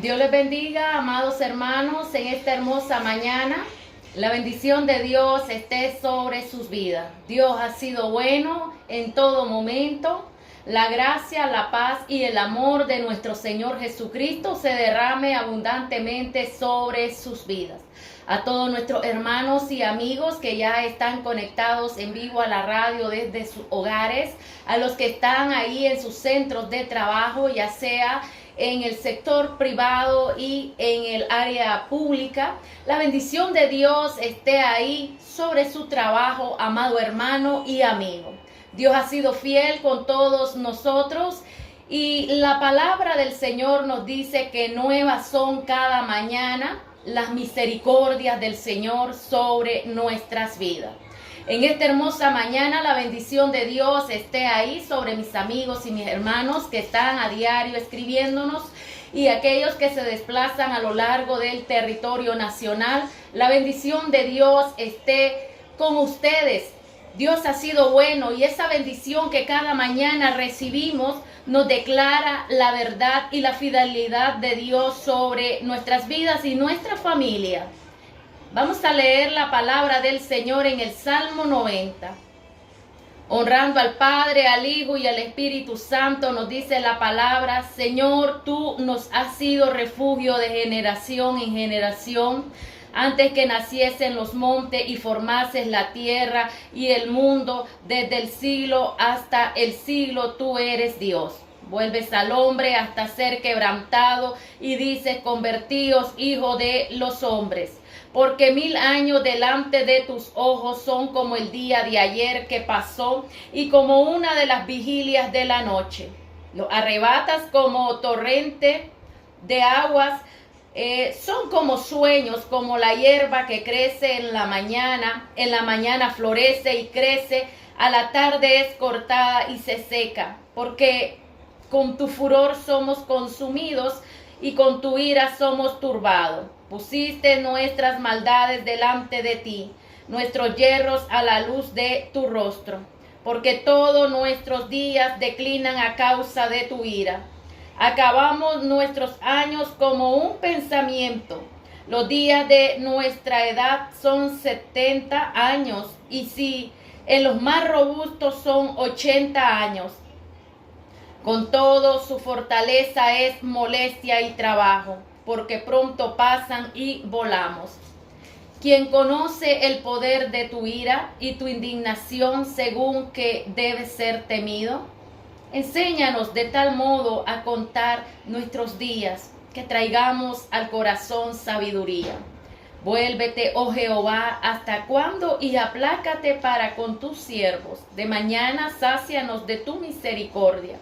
Dios les bendiga, amados hermanos, en esta hermosa mañana. La bendición de Dios esté sobre sus vidas. Dios ha sido bueno en todo momento. La gracia, la paz y el amor de nuestro Señor Jesucristo se derrame abundantemente sobre sus vidas. A todos nuestros hermanos y amigos que ya están conectados en vivo a la radio desde sus hogares, a los que están ahí en sus centros de trabajo, ya sea en el sector privado y en el área pública. La bendición de Dios esté ahí sobre su trabajo, amado hermano y amigo. Dios ha sido fiel con todos nosotros y la palabra del Señor nos dice que nuevas son cada mañana las misericordias del Señor sobre nuestras vidas. En esta hermosa mañana la bendición de Dios esté ahí sobre mis amigos y mis hermanos que están a diario escribiéndonos y aquellos que se desplazan a lo largo del territorio nacional. La bendición de Dios esté con ustedes. Dios ha sido bueno y esa bendición que cada mañana recibimos nos declara la verdad y la fidelidad de Dios sobre nuestras vidas y nuestra familia. Vamos a leer la palabra del Señor en el Salmo 90. Honrando al Padre, al Hijo y al Espíritu Santo, nos dice la palabra: Señor, tú nos has sido refugio de generación en generación. Antes que naciesen los montes y formases la tierra y el mundo, desde el siglo hasta el siglo, tú eres Dios. Vuelves al hombre hasta ser quebrantado y dices: convertíos, hijo de los hombres. Porque 1000 años delante de tus ojos son como el día de ayer que pasó y como una de las vigilias de la noche. Los arrebatas como torrente de aguas, son como sueños, como la hierba que crece en la mañana florece y crece, a la tarde es cortada y se seca, porque con tu furor somos consumidos y con tu ira somos turbados. Pusiste nuestras maldades delante de ti, nuestros yerros a la luz de tu rostro, porque todos nuestros días declinan a causa de tu ira. Acabamos nuestros años como un pensamiento. Los días de nuestra edad son 70 años, y si en los más robustos son 80 años. Con todo, su fortaleza es molestia y trabajo, porque pronto pasan y volamos. Quien conoce el poder de tu ira y tu indignación según que debe ser temido. Enséñanos de tal modo a contar nuestros días, que traigamos al corazón sabiduría. Vuélvete, oh Jehová, ¿hasta cuándo? Y aplácate para con tus siervos. De mañana sácianos de tu misericordia,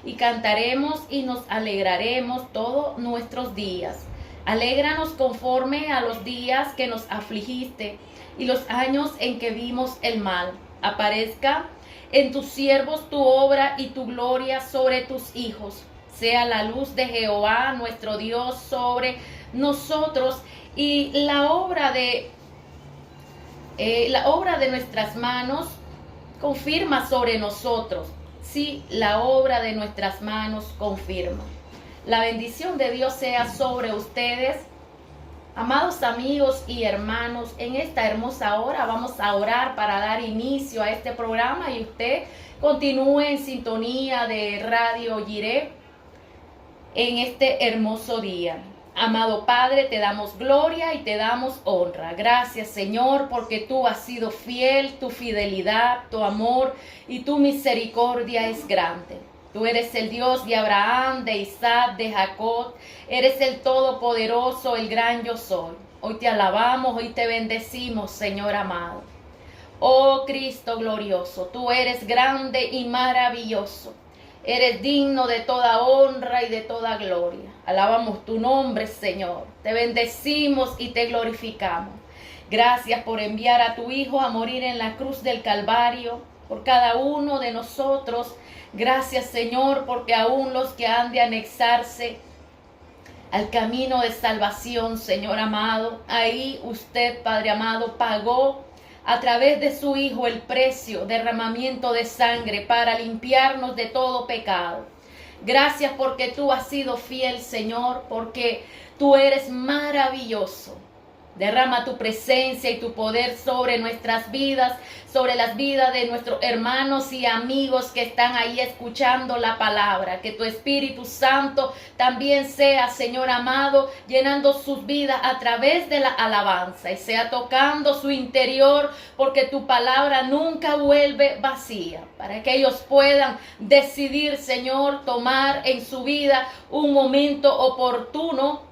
y cantaremos y nos alegraremos todos nuestros días. Alégranos conforme a los días que nos afligiste y los años en que vimos el mal. Aparezca en tus siervos tu obra y tu gloria sobre tus hijos. Sea la luz de Jehová nuestro Dios sobre nosotros, y la obra de nuestras manos confirma sobre nosotros. Sí, la obra de nuestras manos confirma. La bendición de Dios sea sobre ustedes. Amados amigos y hermanos, en esta hermosa hora vamos a orar para dar inicio a este programa y usted continúe en sintonía de Radio Jireh en este hermoso día. Amado Padre, te damos gloria y te damos honra. Gracias, Señor, porque tú has sido fiel, tu fidelidad, tu amor y tu misericordia es grande. Tú eres el Dios de Abraham, de Isaac, de Jacob. Eres el Todopoderoso, el gran yo soy. Hoy te alabamos, hoy te bendecimos, Señor amado. Oh Cristo glorioso, tú eres grande y maravilloso. Eres digno de toda honra y de toda gloria. Alabamos tu nombre, Señor. Te bendecimos y te glorificamos. Gracias por enviar a tu Hijo a morir en la cruz del Calvario por cada uno de nosotros. Gracias, Señor, porque aún los que han de anexarse al camino de salvación, Señor amado, ahí usted, Padre amado, pagó a través de su Hijo el precio, derramamiento de sangre para limpiarnos de todo pecado. Gracias porque tú has sido fiel, Señor, porque tú eres maravilloso. Derrama tu presencia y tu poder sobre nuestras vidas, sobre las vidas de nuestros hermanos y amigos que están ahí escuchando la palabra. Que tu Espíritu Santo también sea, Señor amado, llenando sus vidas a través de la alabanza y sea tocando su interior, porque tu palabra nunca vuelve vacía. Para que ellos puedan decidir, Señor, tomar en su vida un momento oportuno.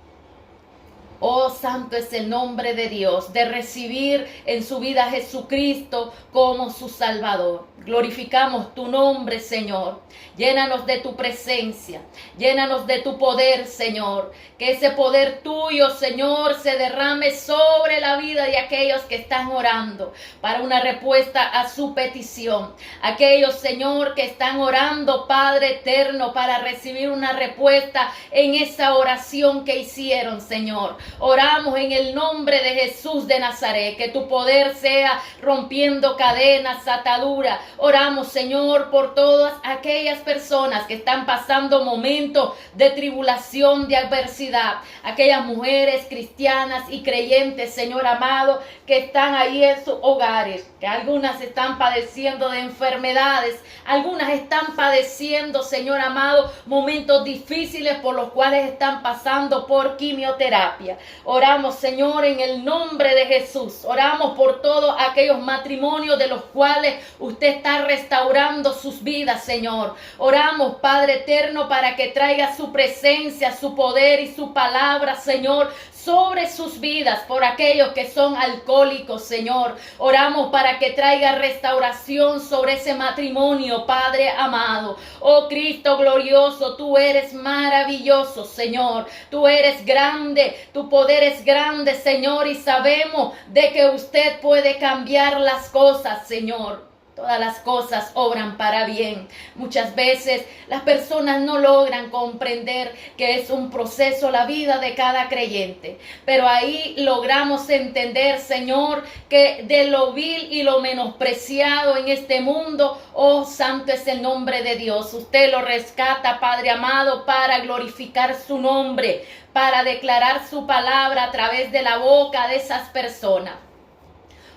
Oh, santo es el nombre de Dios, de recibir en su vida a Jesucristo como su Salvador. Glorificamos tu nombre, Señor. Llénanos de tu presencia, llénanos de tu poder, Señor. Que ese poder tuyo, Señor, se derrame sobre la vida de aquellos que están orando para una respuesta a su petición. Aquellos, Señor, que están orando, Padre eterno, para recibir una respuesta en esa oración que hicieron, Señor. Oramos en el nombre de Jesús de Nazaret, que tu poder sea rompiendo cadenas, ataduras. Oramos, Señor, por todas aquellas personas que están pasando momentos de tribulación, de adversidad. Aquellas mujeres cristianas y creyentes, Señor amado, que están ahí en sus hogares, que algunas están padeciendo de enfermedades, algunas están padeciendo, Señor amado, momentos difíciles por los cuales están pasando por quimioterapia. Oramos, Señor, en el nombre de Jesús. Oramos por todos aquellos matrimonios de los cuales usted está restaurando sus vidas, Señor. Oramos, Padre eterno, para que traiga su presencia, su poder y su palabra, Señor, sobre sus vidas, por aquellos que son alcohólicos, Señor. Oramos para que traiga restauración sobre ese matrimonio, Padre amado. Oh Cristo glorioso, tú eres maravilloso, Señor. Tú eres grande, tu poder es grande, Señor, y sabemos de que usted puede cambiar las cosas, Señor. Todas las cosas obran para bien. Muchas veces las personas no logran comprender que es un proceso la vida de cada creyente. Pero ahí logramos entender, Señor, que de lo vil y lo menospreciado en este mundo, oh, santo es el nombre de Dios. Usted lo rescata, Padre amado, para glorificar su nombre, para declarar su palabra a través de la boca de esas personas.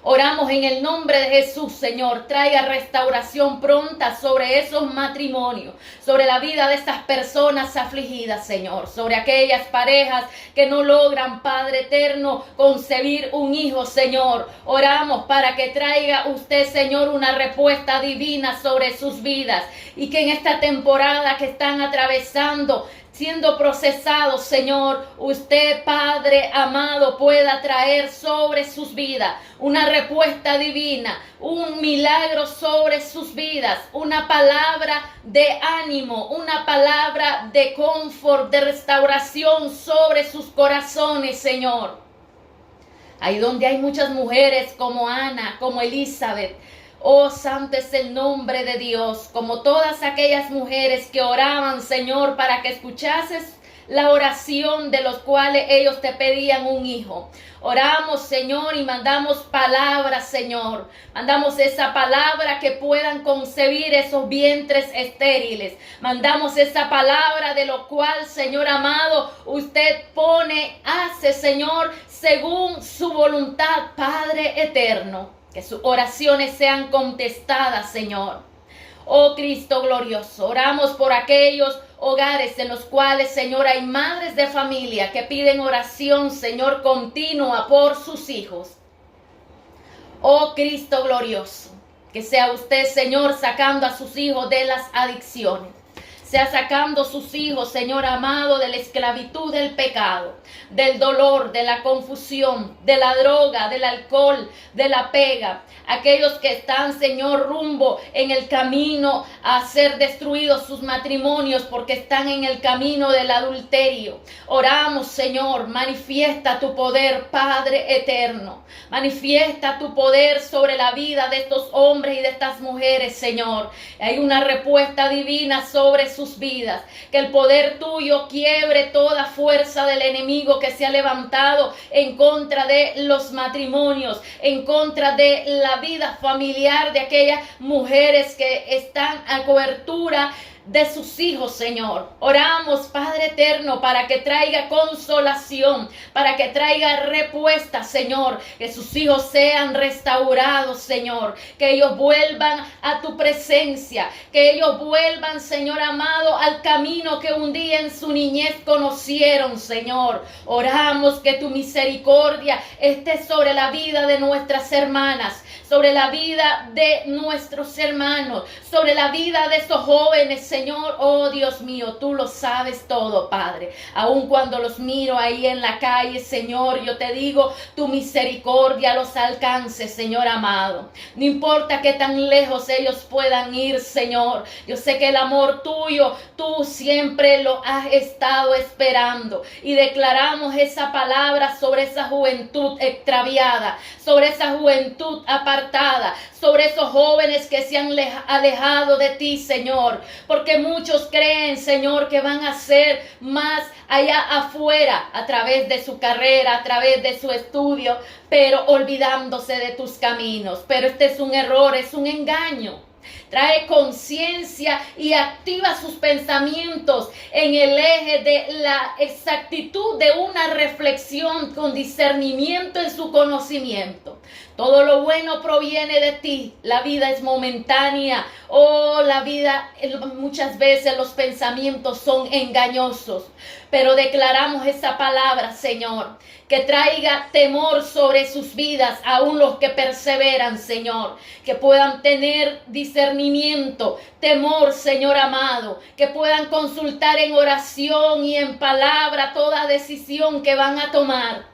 Oramos en el nombre de Jesús, Señor, traiga restauración pronta sobre esos matrimonios, sobre la vida de estas personas afligidas, Señor, sobre aquellas parejas que no logran, Padre eterno, concebir un hijo, Señor. Oramos para que traiga usted, Señor, una respuesta divina sobre sus vidas y que en esta temporada que están atravesando, siendo procesados, Señor, usted, Padre amado, pueda traer sobre sus vidas una respuesta divina, un milagro sobre sus vidas, una palabra de ánimo, una palabra de confort, de restauración sobre sus corazones, Señor. Ahí donde hay muchas mujeres como Ana, como Elizabeth. Oh, santo es el nombre de Dios, como todas aquellas mujeres que oraban, Señor, para que escuchases la oración de los cuales ellos te pedían un hijo. Oramos, Señor, y mandamos palabras, Señor. Mandamos esa palabra que puedan concebir esos vientres estériles. Mandamos esa palabra de lo cual, Señor amado, usted hace, Señor, según su voluntad, Padre eterno. Que sus oraciones sean contestadas, Señor. Oh Cristo glorioso, oramos por aquellos hogares en los cuales, Señor, hay madres de familia que piden oración, Señor, continua por sus hijos. Oh Cristo glorioso, que sea usted, Señor, sacando a sus hijos de las adicciones. Sea sacando sus hijos, Señor amado, de la esclavitud del pecado, del dolor, de la confusión, de la droga, del alcohol, de la pega. Aquellos que están, Señor, rumbo en el camino a ser destruidos sus matrimonios porque están en el camino del adulterio. Oramos, Señor, manifiesta tu poder, Padre eterno. Manifiesta tu poder sobre la vida de estos hombres y de estas mujeres, Señor. Hay una respuesta divina sobre sus vidas. Que el poder tuyo quiebre toda fuerza del enemigo que se ha levantado en contra de los matrimonios, en contra de la vida familiar de aquellas mujeres que están a cobertura de sus hijos, Señor. Oramos, Padre eterno, para que traiga consolación, para que traiga respuesta, Señor. Que sus hijos sean restaurados, Señor. Que ellos vuelvan a tu presencia. Que ellos vuelvan, Señor amado, al camino que un día en su niñez conocieron, Señor. Oramos que tu misericordia esté sobre la vida de nuestras hermanas, sobre la vida de nuestros hermanos, sobre la vida de esos jóvenes, Señor. Oh Dios mío, tú lo sabes todo, Padre. Aun cuando los miro ahí en la calle, Señor, yo te digo, tu misericordia los alcance, Señor amado. No importa qué tan lejos ellos puedan ir, Señor. Yo sé que el amor tuyo, tú siempre lo has estado esperando. Y declaramos esa palabra sobre esa juventud extraviada, sobre esa juventud apartada, sobre esos jóvenes que se han alejado de ti, Señor. Porque muchos creen, Señor, que van a ser más allá afuera a través de su carrera, a través de su estudio, pero olvidándose de tus caminos. Pero este es un error, es un engaño. Trae conciencia y activa sus pensamientos en el eje de la exactitud de una reflexión con discernimiento en su conocimiento. Todo lo bueno proviene de ti. La vida es momentánea. La vida, muchas veces los pensamientos son engañosos. Pero declaramos esa palabra, Señor, que traiga temor sobre sus vidas, aún los que perseveran, Señor, que puedan tener discernimiento, temor, Señor amado, que puedan consultar en oración y en palabra toda decisión que van a tomar.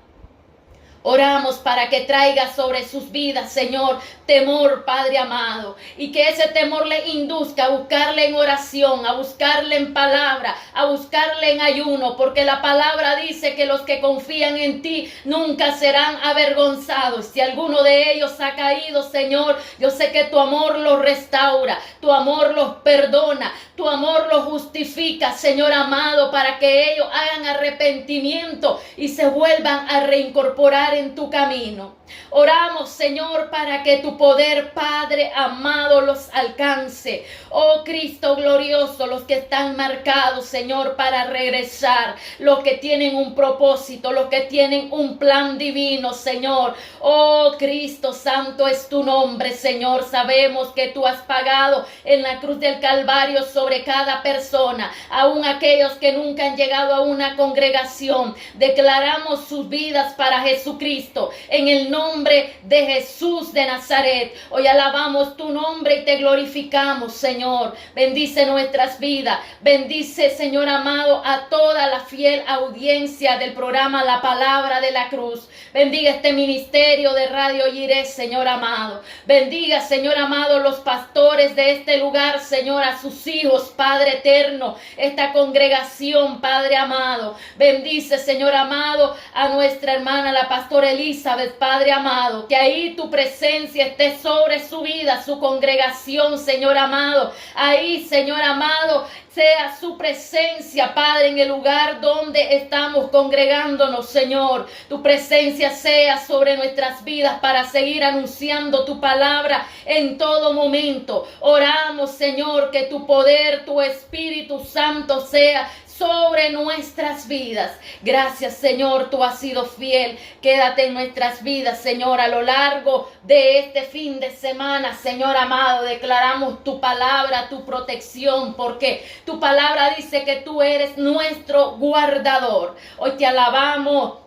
Oramos para que traiga sobre sus vidas, Señor, temor, Padre amado, y que ese temor le induzca a buscarle en oración, a buscarle en palabra, a buscarle en ayuno, porque la palabra dice que los que confían en ti nunca serán avergonzados. Si alguno de ellos ha caído, Señor, yo sé que tu amor los restaura, tu amor los perdona, tu amor los justifica, Señor amado, para que ellos hagan arrepentimiento y se vuelvan a reincorporar en tu camino. Oramos, Señor, para que tu poder, Padre amado, los alcance. Oh Cristo glorioso, los que están marcados, Señor, para regresar, los que tienen un propósito, los que tienen un plan divino, Señor. Oh Cristo santo es tu nombre, Señor. Sabemos que tú has pagado en la cruz del Calvario sobre cada persona, aún aquellos que nunca han llegado a una congregación. Declaramos sus vidas para Jesucristo en el nombre de Jesús de Nazaret. Hoy alabamos tu nombre y te glorificamos, Señor. Bendice nuestras vidas. Bendice, Señor amado, a toda la fiel audiencia del programa La Palabra de la Cruz. Bendiga este ministerio de Radio Jireh, Señor amado. Bendiga, Señor amado, los pastores de este lugar, Señor, a sus hijos, Padre eterno, esta congregación, Padre amado. Bendice, Señor amado, a nuestra hermana, la pastora Elizabeth, Padre amado, que ahí tu presencia esté sobre su vida, su congregación, Señor amado. Ahí, Señor amado, sea su presencia, Padre, en el lugar donde estamos congregándonos, Señor. Tu presencia sea sobre nuestras vidas para seguir anunciando tu palabra en todo momento. Oramos, Señor, que tu poder, tu Espíritu Santo sea sobre nuestras vidas. Gracias, Señor, tú has sido fiel. Quédate en nuestras vidas, Señor, a lo largo de este fin de semana, Señor amado. Declaramos tu palabra, tu protección, porque tu palabra dice que tú eres nuestro guardador. Hoy te alabamos,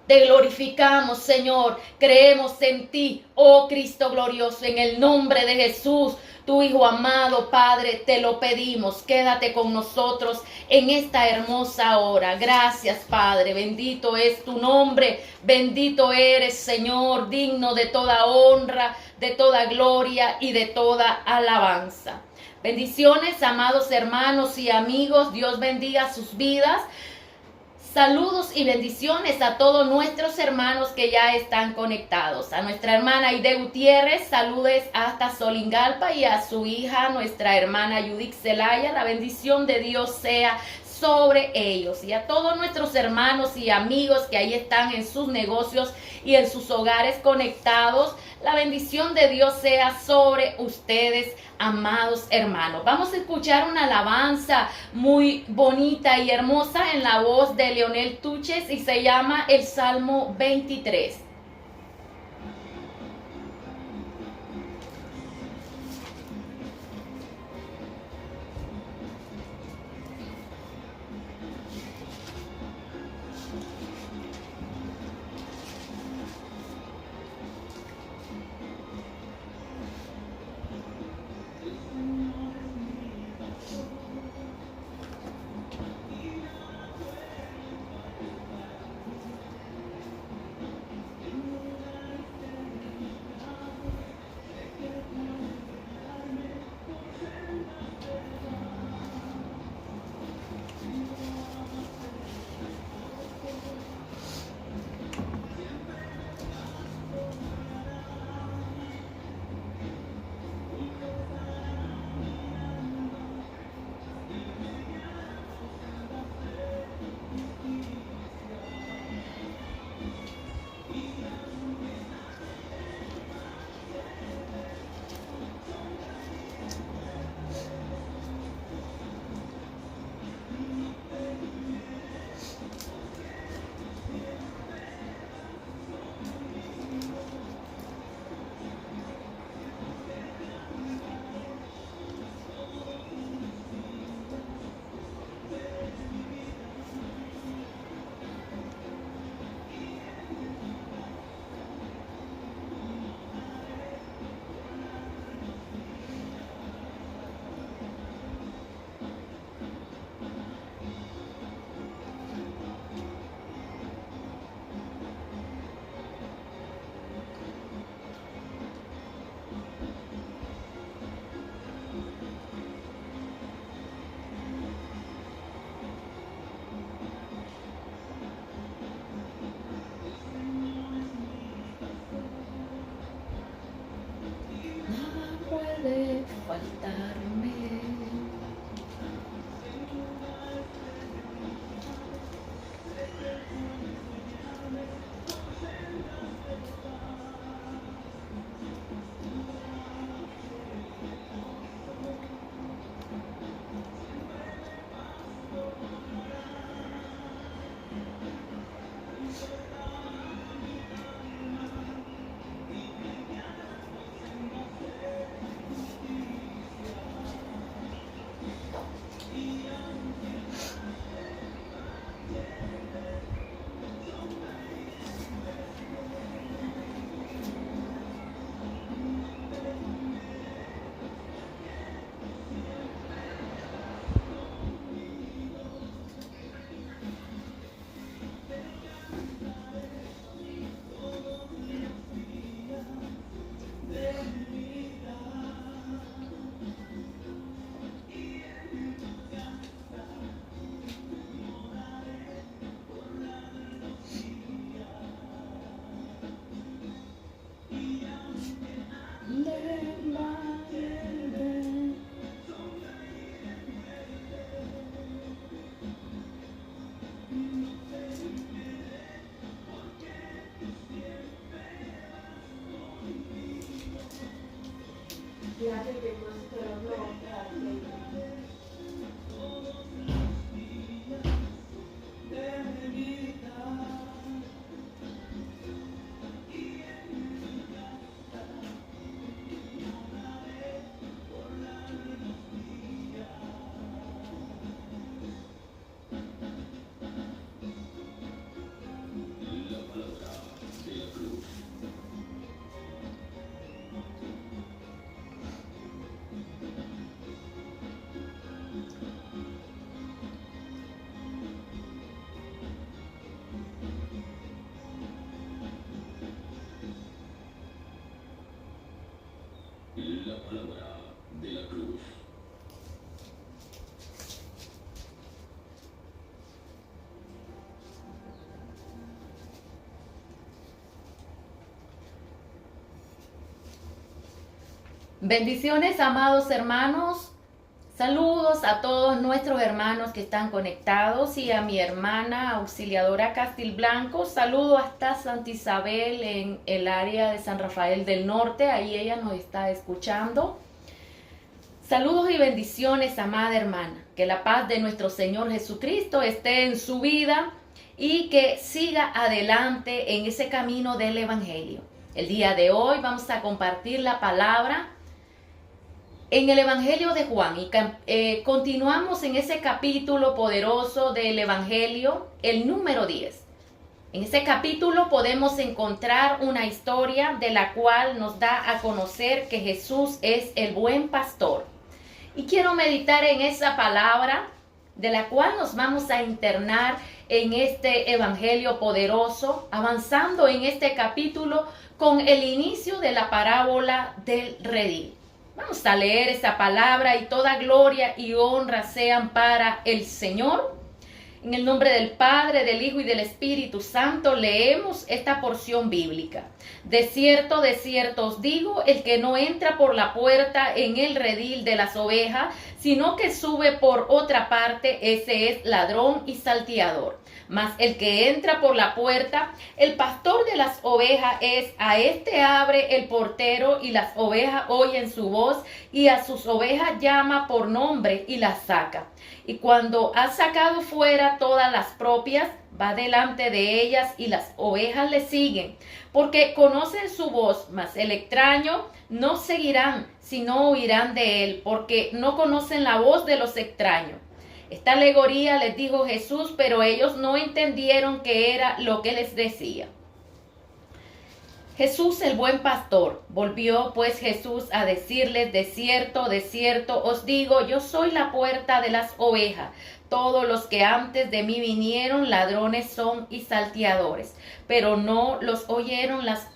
te glorificamos, Señor. Creemos en ti, oh Cristo glorioso, en el nombre de Jesús, tu Hijo amado, Padre, te lo pedimos. Quédate con nosotros en esta hermosa hora. Gracias, Padre. Bendito es tu nombre. Bendito eres, Señor, digno de toda honra, de toda gloria y de toda alabanza. Bendiciones, amados hermanos y amigos. Dios bendiga sus vidas. Saludos y bendiciones a todos nuestros hermanos que ya están conectados. A nuestra hermana Aide Gutiérrez, saludes hasta Solingalpa, y a su hija, nuestra hermana Judith Zelaya. La bendición de Dios sea sobre ellos. Y a todos nuestros hermanos y amigos que ahí están en sus negocios y en sus hogares conectados, la bendición de Dios sea sobre ustedes, amados hermanos. Vamos a escuchar una alabanza muy bonita y hermosa en la voz de Leonel Tuches y se llama el Salmo 23. Puede faltarme. La palabra de la cruz. Bendiciones, amados hermanos. Saludos a todos nuestros hermanos que están conectados y a mi hermana auxiliadora Castilblanco. Saludo hasta Santa Isabel en el área de San Rafael del Norte. Ahí ella nos está escuchando. Saludos y bendiciones, amada hermana. Que la paz de nuestro Señor Jesucristo esté en su vida y que siga adelante en ese camino del Evangelio. El día de hoy vamos a compartir la palabra en el Evangelio de Juan y continuamos en ese capítulo poderoso del Evangelio, el número 10. En ese capítulo podemos encontrar una historia de la cual nos da a conocer que Jesús es el buen pastor. Y quiero meditar en esa palabra de la cual nos vamos a internar en este Evangelio poderoso, avanzando en este capítulo con el inicio de la parábola del redil. Vamos a leer esa palabra y toda gloria y honra sean para el Señor. En el nombre del Padre, del Hijo y del Espíritu Santo leemos esta porción bíblica. De cierto os digo, el que no entra por la puerta en el redil de las ovejas, sino que sube por otra parte, ese es ladrón y salteador. Mas el que entra por la puerta, el pastor de las ovejas es, a este abre el portero y las ovejas oyen su voz y a sus ovejas llama por nombre y las saca. Y cuando ha sacado fuera todas las propias, va delante de ellas y las ovejas le siguen, porque conocen su voz, mas el extraño no seguirán, sino oirán de él, porque no conocen la voz de los extraños. Esta alegoría les dijo Jesús, pero ellos no entendieron qué era lo que les decía. Jesús el buen pastor. Volvió pues Jesús a decirles, de cierto os digo, yo soy la puerta de las ovejas. Todos los que antes de mí vinieron, ladrones son y salteadores, pero no los oyeron las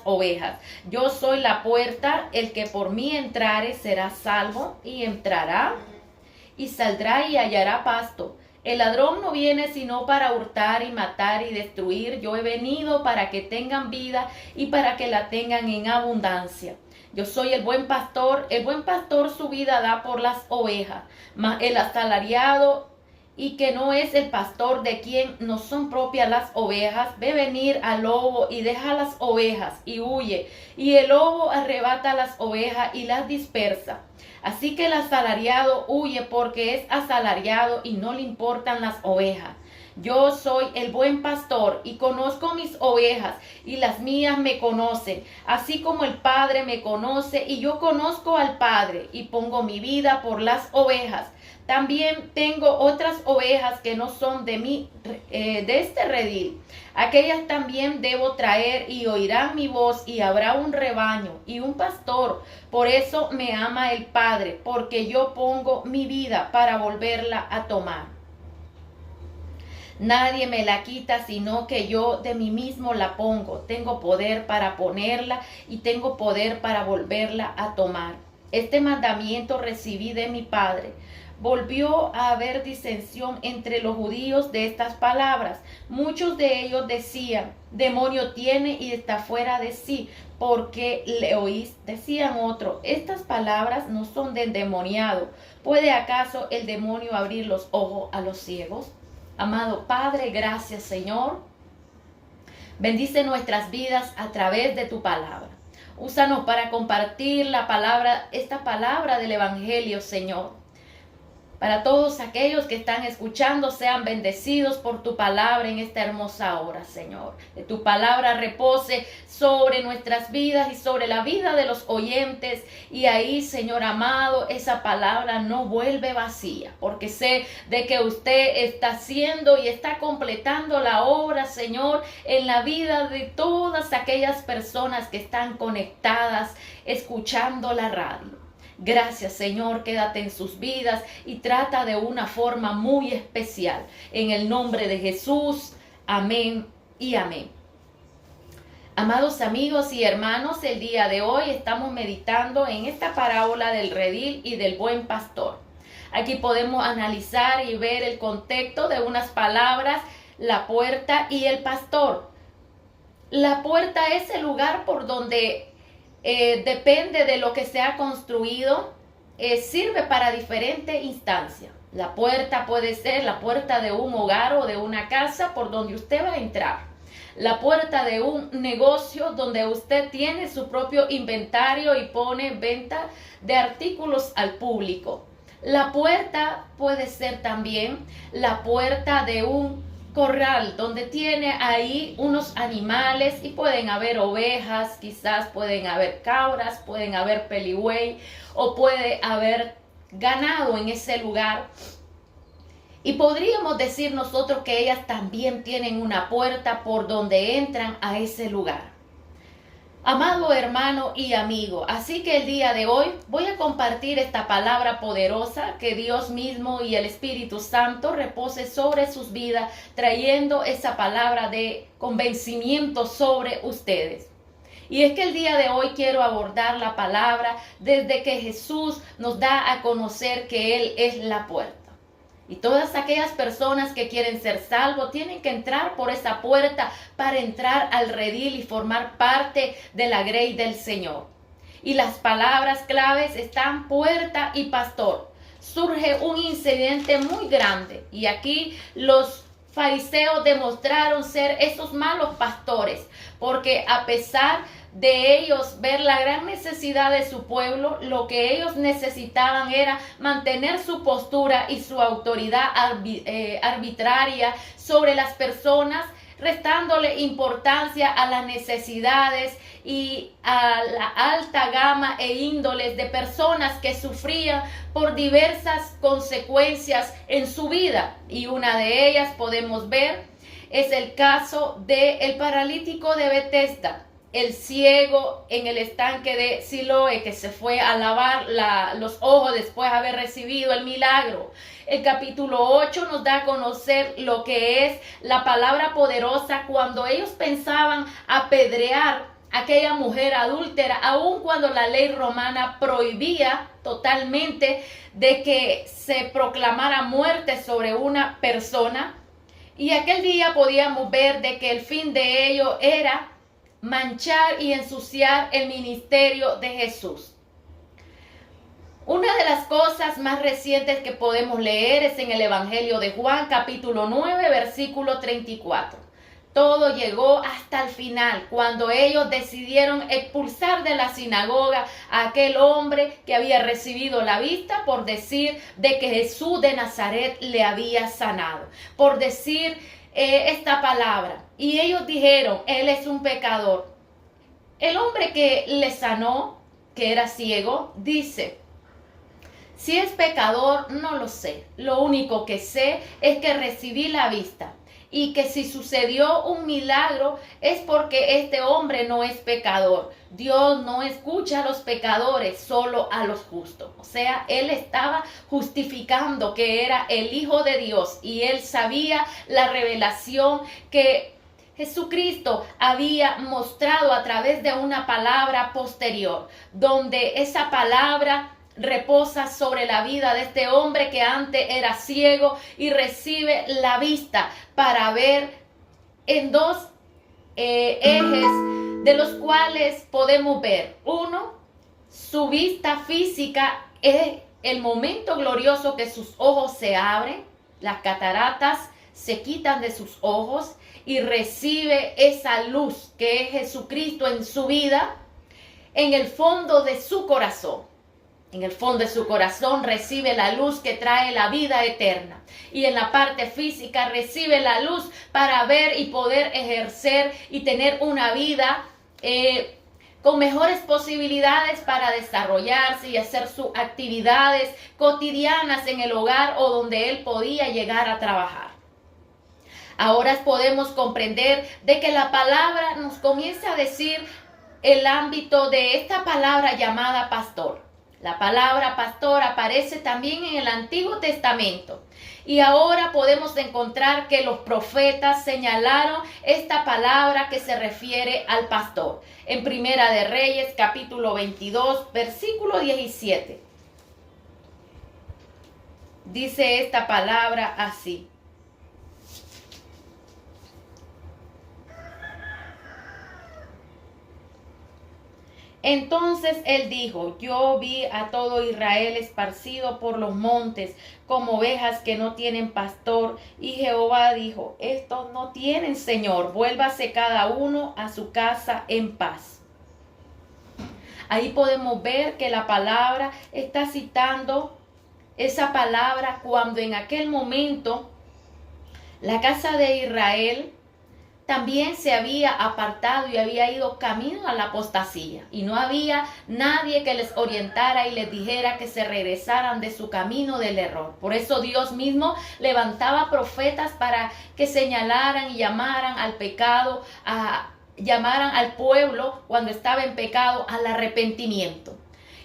ovejas. Yo soy la puerta, el que por mí entrare será salvo, y entrará y saldrá y hallará pasto. El ladrón no viene sino para hurtar y matar y destruir. Yo he venido para que tengan vida y para que la tengan en abundancia. Yo soy el buen pastor su vida da por las ovejas. Mas el asalariado y que no es el pastor, de quien no son propias las ovejas, ve venir al lobo y deja las ovejas y huye. Y el lobo arrebata las ovejas y las dispersa. Así que el asalariado huye porque es asalariado y no le importan las ovejas. Yo soy el buen pastor y conozco mis ovejas y las mías me conocen, así como el Padre me conoce y yo conozco al Padre y pongo mi vida por las ovejas. También tengo otras ovejas que no son de mí, de este redil. Aquellas también debo traer y oirán mi voz y habrá un rebaño y un pastor. Por eso me ama el Padre, porque yo pongo mi vida para volverla a tomar. Nadie me la quita, sino que yo de mí mismo la pongo. Tengo poder para ponerla y tengo poder para volverla a tomar. Este mandamiento recibí de mi Padre. Volvió a haber disensión entre los judíos de estas palabras. Muchos de ellos decían, demonio tiene y está fuera de sí, porque le oís. Decían otros, estas palabras no son de endemoniado. ¿Puede acaso el demonio abrir los ojos a los ciegos? Amado Padre, gracias Señor. Bendice nuestras vidas a través de tu palabra. Úsanos para compartir la palabra, esta palabra del Evangelio, Señor. Para todos aquellos que están escuchando, sean bendecidos por tu palabra en esta hermosa hora, Señor. Que tu palabra repose sobre nuestras vidas y sobre la vida de los oyentes. Y ahí, Señor amado, esa palabra no vuelve vacía. Porque sé de que usted está haciendo y está completando la obra, Señor, en la vida de todas aquellas personas que están conectadas, escuchando la radio. Gracias, Señor, quédate en sus vidas y trata de una forma muy especial. En el nombre de Jesús, amén y amén. Amados amigos y hermanos, el día de hoy estamos meditando en esta parábola del redil y del buen pastor. Aquí podemos analizar y ver el contexto de unas palabras, la puerta y el pastor. La puerta es el lugar por donde depende de lo que se ha construido, sirve para diferentes instancias. La puerta puede ser la puerta de un hogar o de una casa por donde usted va a entrar. La puerta de un negocio donde usted tiene su propio inventario y pone venta de artículos al público. La puerta puede ser también la puerta de un corral donde tiene ahí unos animales y pueden haber ovejas, quizás pueden haber cabras, pueden haber peligüey o puede haber ganado en ese lugar. Y podríamos decir nosotros que ellas también tienen una puerta por donde entran a ese lugar. Amado hermano y amigo, así que el día de hoy voy a compartir esta palabra poderosa que Dios mismo y el Espíritu Santo repose sobre sus vidas, trayendo esa palabra de convencimiento sobre ustedes. Y es que el día de hoy quiero abordar la palabra desde que Jesús nos da a conocer que Él es la puerta. Y todas aquellas personas que quieren ser salvos tienen que entrar por esa puerta para entrar al redil y formar parte de la grey del Señor. Y las palabras claves están puerta y pastor. Surge un incidente muy grande y aquí los fariseos demostraron ser esos malos pastores, porque a pesar de ellos ver la gran necesidad de su pueblo, lo que ellos necesitaban era mantener su postura y su autoridad arbitraria sobre las personas, restándole importancia a las necesidades y a la alta gama e índoles de personas que sufrían por diversas consecuencias en su vida. Y una de ellas podemos ver es el caso del paralítico de Betesda, el ciego en el estanque de Siloé que se fue a lavar los ojos después de haber recibido el milagro. El capítulo 8 nos da a conocer lo que es la palabra poderosa cuando ellos pensaban apedrear a aquella mujer adúltera, aun cuando la ley romana prohibía totalmente de que se proclamara muerte sobre una persona. Y aquel día podíamos ver de que el fin de ello era manchar y ensuciar el ministerio de Jesús. Una de las cosas más recientes que podemos leer es en el Evangelio de Juan, capítulo 9, versículo 34. Todo llegó hasta el final, cuando ellos decidieron expulsar de la sinagoga a aquel hombre que había recibido la vista por decir de que Jesús de Nazaret le había sanado, por decir esta palabra. Y ellos dijeron, él es un pecador. El hombre que le sanó, que era ciego, dice, si es pecador, no lo sé. Lo único que sé es que recibí la vista. Y que si sucedió un milagro es porque este hombre no es pecador. Dios no escucha a los pecadores, solo a los justos. O sea, él estaba justificando que era el Hijo de Dios y él sabía la revelación que Jesucristo había mostrado a través de una palabra posterior, donde esa palabra reposa sobre la vida de este hombre que antes era ciego y recibe la vista para ver en dos ejes de los cuales podemos ver. Uno, su vista física es el momento glorioso que sus ojos se abren, las cataratas se quitan de sus ojos y recibe esa luz que es Jesucristo en su vida, en el fondo de su corazón. En el fondo de su corazón recibe la luz que trae la vida eterna. Y en la parte física recibe la luz para ver y poder ejercer y tener una vida con mejores posibilidades para desarrollarse y hacer sus actividades cotidianas en el hogar o donde él podía llegar a trabajar. Ahora podemos comprender de que la palabra nos comienza a decir el ámbito de esta palabra llamada pastor. La palabra pastor aparece también en el Antiguo Testamento. Y ahora podemos encontrar que los profetas señalaron esta palabra que se refiere al pastor. En Primera de Reyes, capítulo 22, versículo 17. Dice esta palabra así. Entonces él dijo, yo vi a todo Israel esparcido por los montes como ovejas que no tienen pastor. Y Jehová dijo, estos no tienen señor, vuélvase cada uno a su casa en paz. Ahí podemos ver que la palabra está citando esa palabra cuando en aquel momento la casa de Israel también se había apartado y había ido camino a la apostasía. Y no había nadie que les orientara y les dijera que se regresaran de su camino del error. Por eso Dios mismo levantaba profetas para que señalaran y llamaran al pecado, llamaran al pueblo cuando estaba en pecado al arrepentimiento.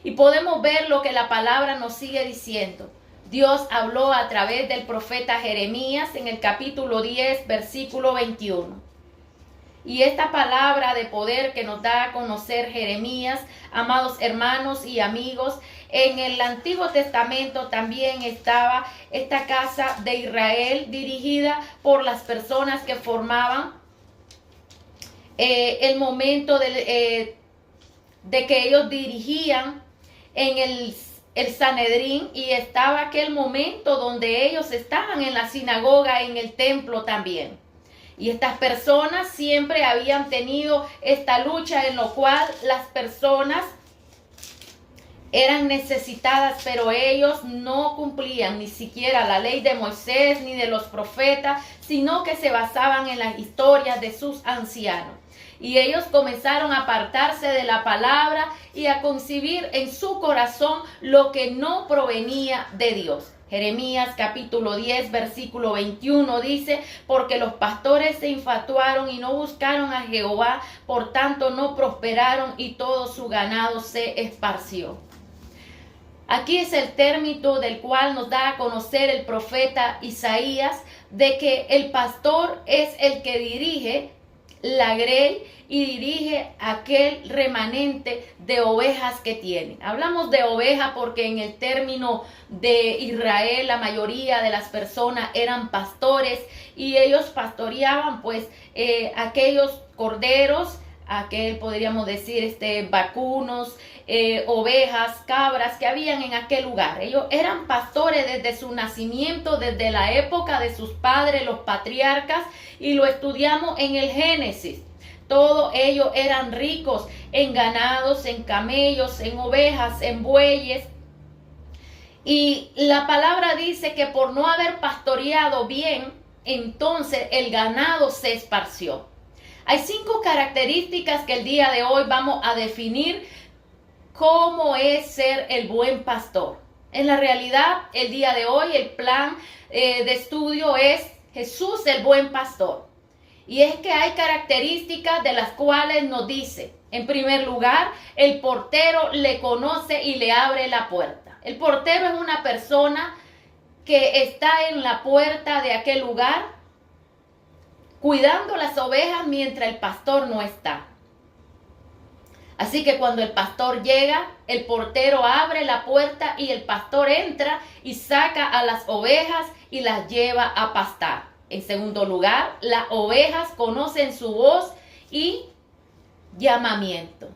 Y podemos ver lo que la palabra nos sigue diciendo. Dios habló a través del profeta Jeremías en el capítulo 10, versículo 21. Y esta palabra de poder que nos da a conocer Jeremías, amados hermanos y amigos, en el Antiguo Testamento también estaba esta casa de Israel dirigida por las personas que formaban el momento de que ellos dirigían en el Sanedrín, y estaba aquel momento donde ellos estaban en la sinagoga, en el templo también. Y estas personas siempre habían tenido esta lucha en lo cual las personas eran necesitadas, pero ellos no cumplían ni siquiera la ley de Moisés ni de los profetas, sino que se basaban en las historias de sus ancianos. Y ellos comenzaron a apartarse de la palabra y a concebir en su corazón lo que no provenía de Dios. Jeremías capítulo 10 versículo 21 dice, porque los pastores se infatuaron y no buscaron a Jehová, por tanto no prosperaron y todo su ganado se esparció. Aquí es el término del cual nos da a conocer el profeta Isaías, de que el pastor es el que dirige la grey y dirige aquel remanente de ovejas que tiene. Hablamos de oveja porque en el término de Israel la mayoría de las personas eran pastores y ellos pastoreaban pues aquellos corderos, aquel podríamos decir vacunos, ovejas, cabras que habían en aquel lugar. Ellos eran pastores desde su nacimiento, desde la época de sus padres, los patriarcas, y lo estudiamos en el Génesis. Todos ellos eran ricos en ganados, en camellos, en ovejas, en bueyes. Y la palabra dice que por no haber pastoreado bien, entonces el ganado se esparció. Hay 5 características que el día de hoy vamos a definir cómo es ser el buen pastor. En la realidad, el día de hoy el plan de estudio es Jesús el buen pastor. Y es que hay características de las cuales nos dice, en primer lugar, el portero le conoce y le abre la puerta. El portero es una persona que está en la puerta de aquel lugar cuidando las ovejas mientras el pastor no está. Así que cuando el pastor llega, el portero abre la puerta y el pastor entra y saca a las ovejas y las lleva a pastar. En segundo lugar, las ovejas conocen su voz y llamamiento.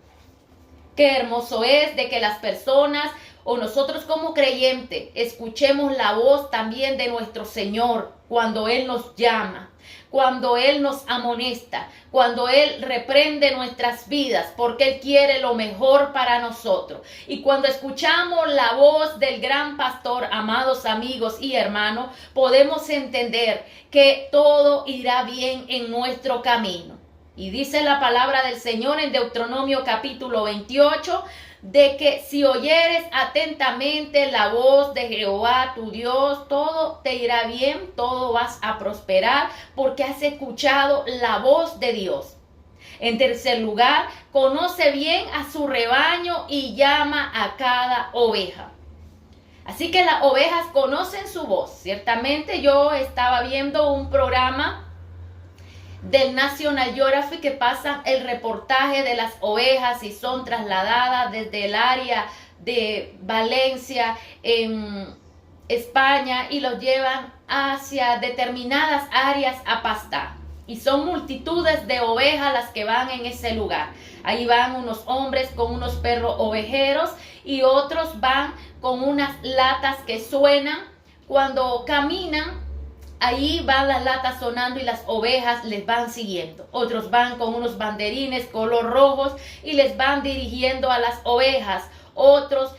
Qué hermoso es de que las personas o nosotros como creyentes escuchemos la voz también de nuestro Señor cuando Él nos llama, cuando Él nos amonesta, cuando Él reprende nuestras vidas, porque Él quiere lo mejor para nosotros. Y cuando escuchamos la voz del gran pastor, amados amigos y hermanos, podemos entender que todo irá bien en nuestro camino. Y dice la palabra del Señor en Deuteronomio capítulo 28, de que si oyeres atentamente la voz de Jehová tu Dios, todo te irá bien, todo vas a prosperar, porque has escuchado la voz de Dios. En tercer lugar, conoce bien a su rebaño y llama a cada oveja. Así que las ovejas conocen su voz. Ciertamente yo estaba viendo un programa del National Geographic que pasa el reportaje de las ovejas y son trasladadas desde el área de Valencia en España y los llevan hacia determinadas áreas a pastar. y son multitudes de ovejas las que van en ese lugar. Ahí van unos hombres con unos perros ovejeros y otros van con unas latas que suenan. Cuando caminan, ahí van las latas sonando y las ovejas les van siguiendo. Otros van con unos banderines color rojos y les van dirigiendo a las ovejas. Otros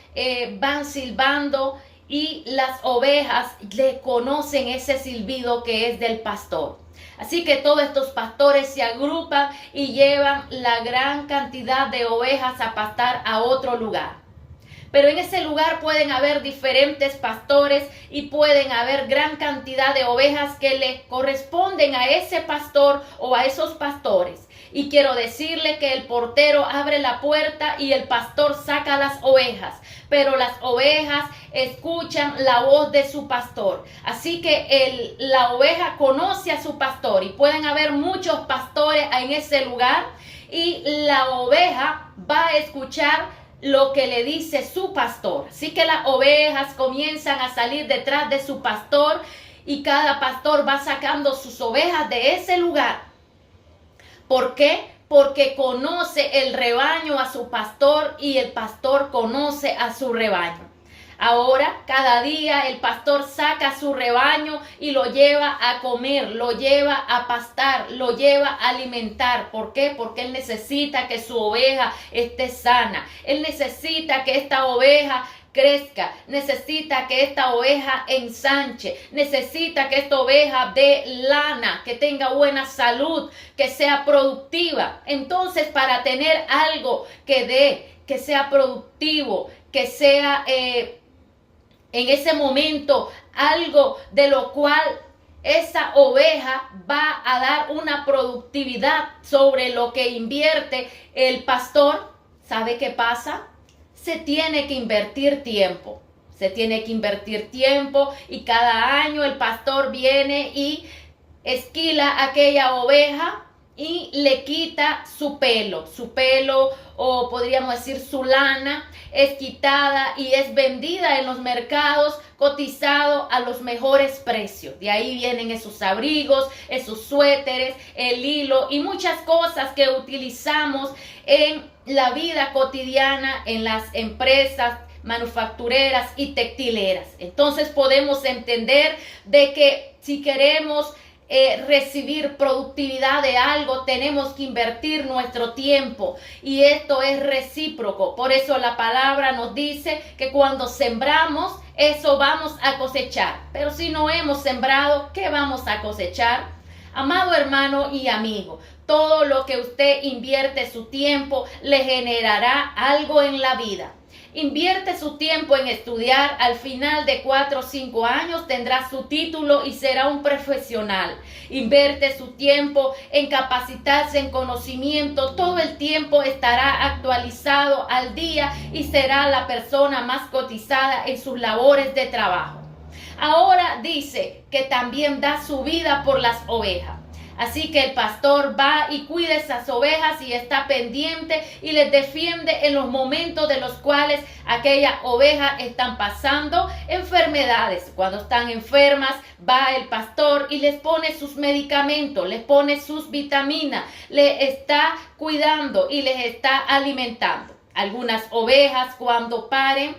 van silbando y las ovejas le conocen ese silbido que es del pastor. Así que todos estos pastores se agrupan y llevan la gran cantidad de ovejas a pastar a otro lugar. Pero en ese lugar pueden haber diferentes pastores y pueden haber gran cantidad de ovejas que le corresponden a ese pastor o a esos pastores. Y quiero decirle que el portero abre la puerta y el pastor saca las ovejas, pero las ovejas escuchan la voz de su pastor. Así que la oveja conoce a su pastor y pueden haber muchos pastores en ese lugar y la oveja va a escuchar lo que le dice su pastor. Así que las ovejas comienzan a salir detrás de su pastor y cada pastor va sacando sus ovejas de ese lugar. ¿Por qué? Porque conoce el rebaño a su pastor y el pastor conoce a su rebaño. Ahora, cada día el pastor saca su rebaño y lo lleva a comer, lo lleva a pastar, lo lleva a alimentar. ¿Por qué? Porque él necesita que su oveja esté sana. Él necesita que esta oveja crezca, necesita que esta oveja ensanche, necesita que esta oveja dé lana, que tenga buena salud, que sea productiva. Entonces, para tener algo que dé, que sea productivo, que sea en ese momento algo de lo cual esa oveja va a dar una productividad sobre lo que invierte el pastor, ¿sabe qué pasa? Se tiene que invertir tiempo. Se tiene que invertir tiempo y cada año el pastor viene y esquila aquella oveja y le quita su pelo o podríamos decir su lana es quitada y es vendida en los mercados cotizado a los mejores precios. De ahí vienen esos abrigos, esos suéteres, el hilo y muchas cosas que utilizamos en la vida cotidiana en las empresas manufactureras y textileras. Entonces podemos entender de que si queremos recibir productividad de algo, tenemos que invertir nuestro tiempo y esto es recíproco. Por eso la palabra nos dice que cuando sembramos, eso vamos a cosechar. Pero si no hemos sembrado, ¿qué vamos a cosechar? Amado hermano y amigo, todo lo que usted invierte su tiempo le generará algo en la vida. Invierte su tiempo en estudiar, al final de 4 o 5 años tendrá su título y será un profesional. Invierte su tiempo en capacitarse en conocimiento, todo el tiempo estará actualizado al día y será la persona más cotizada en sus labores de trabajo. Ahora dice que también da su vida por las ovejas. Así que el pastor va y cuida esas ovejas y está pendiente y les defiende en los momentos de los cuales aquellas ovejas están pasando enfermedades. Cuando están enfermas, va el pastor y les pone sus medicamentos, les pone sus vitaminas, les está cuidando y les está alimentando. Algunas ovejas cuando paren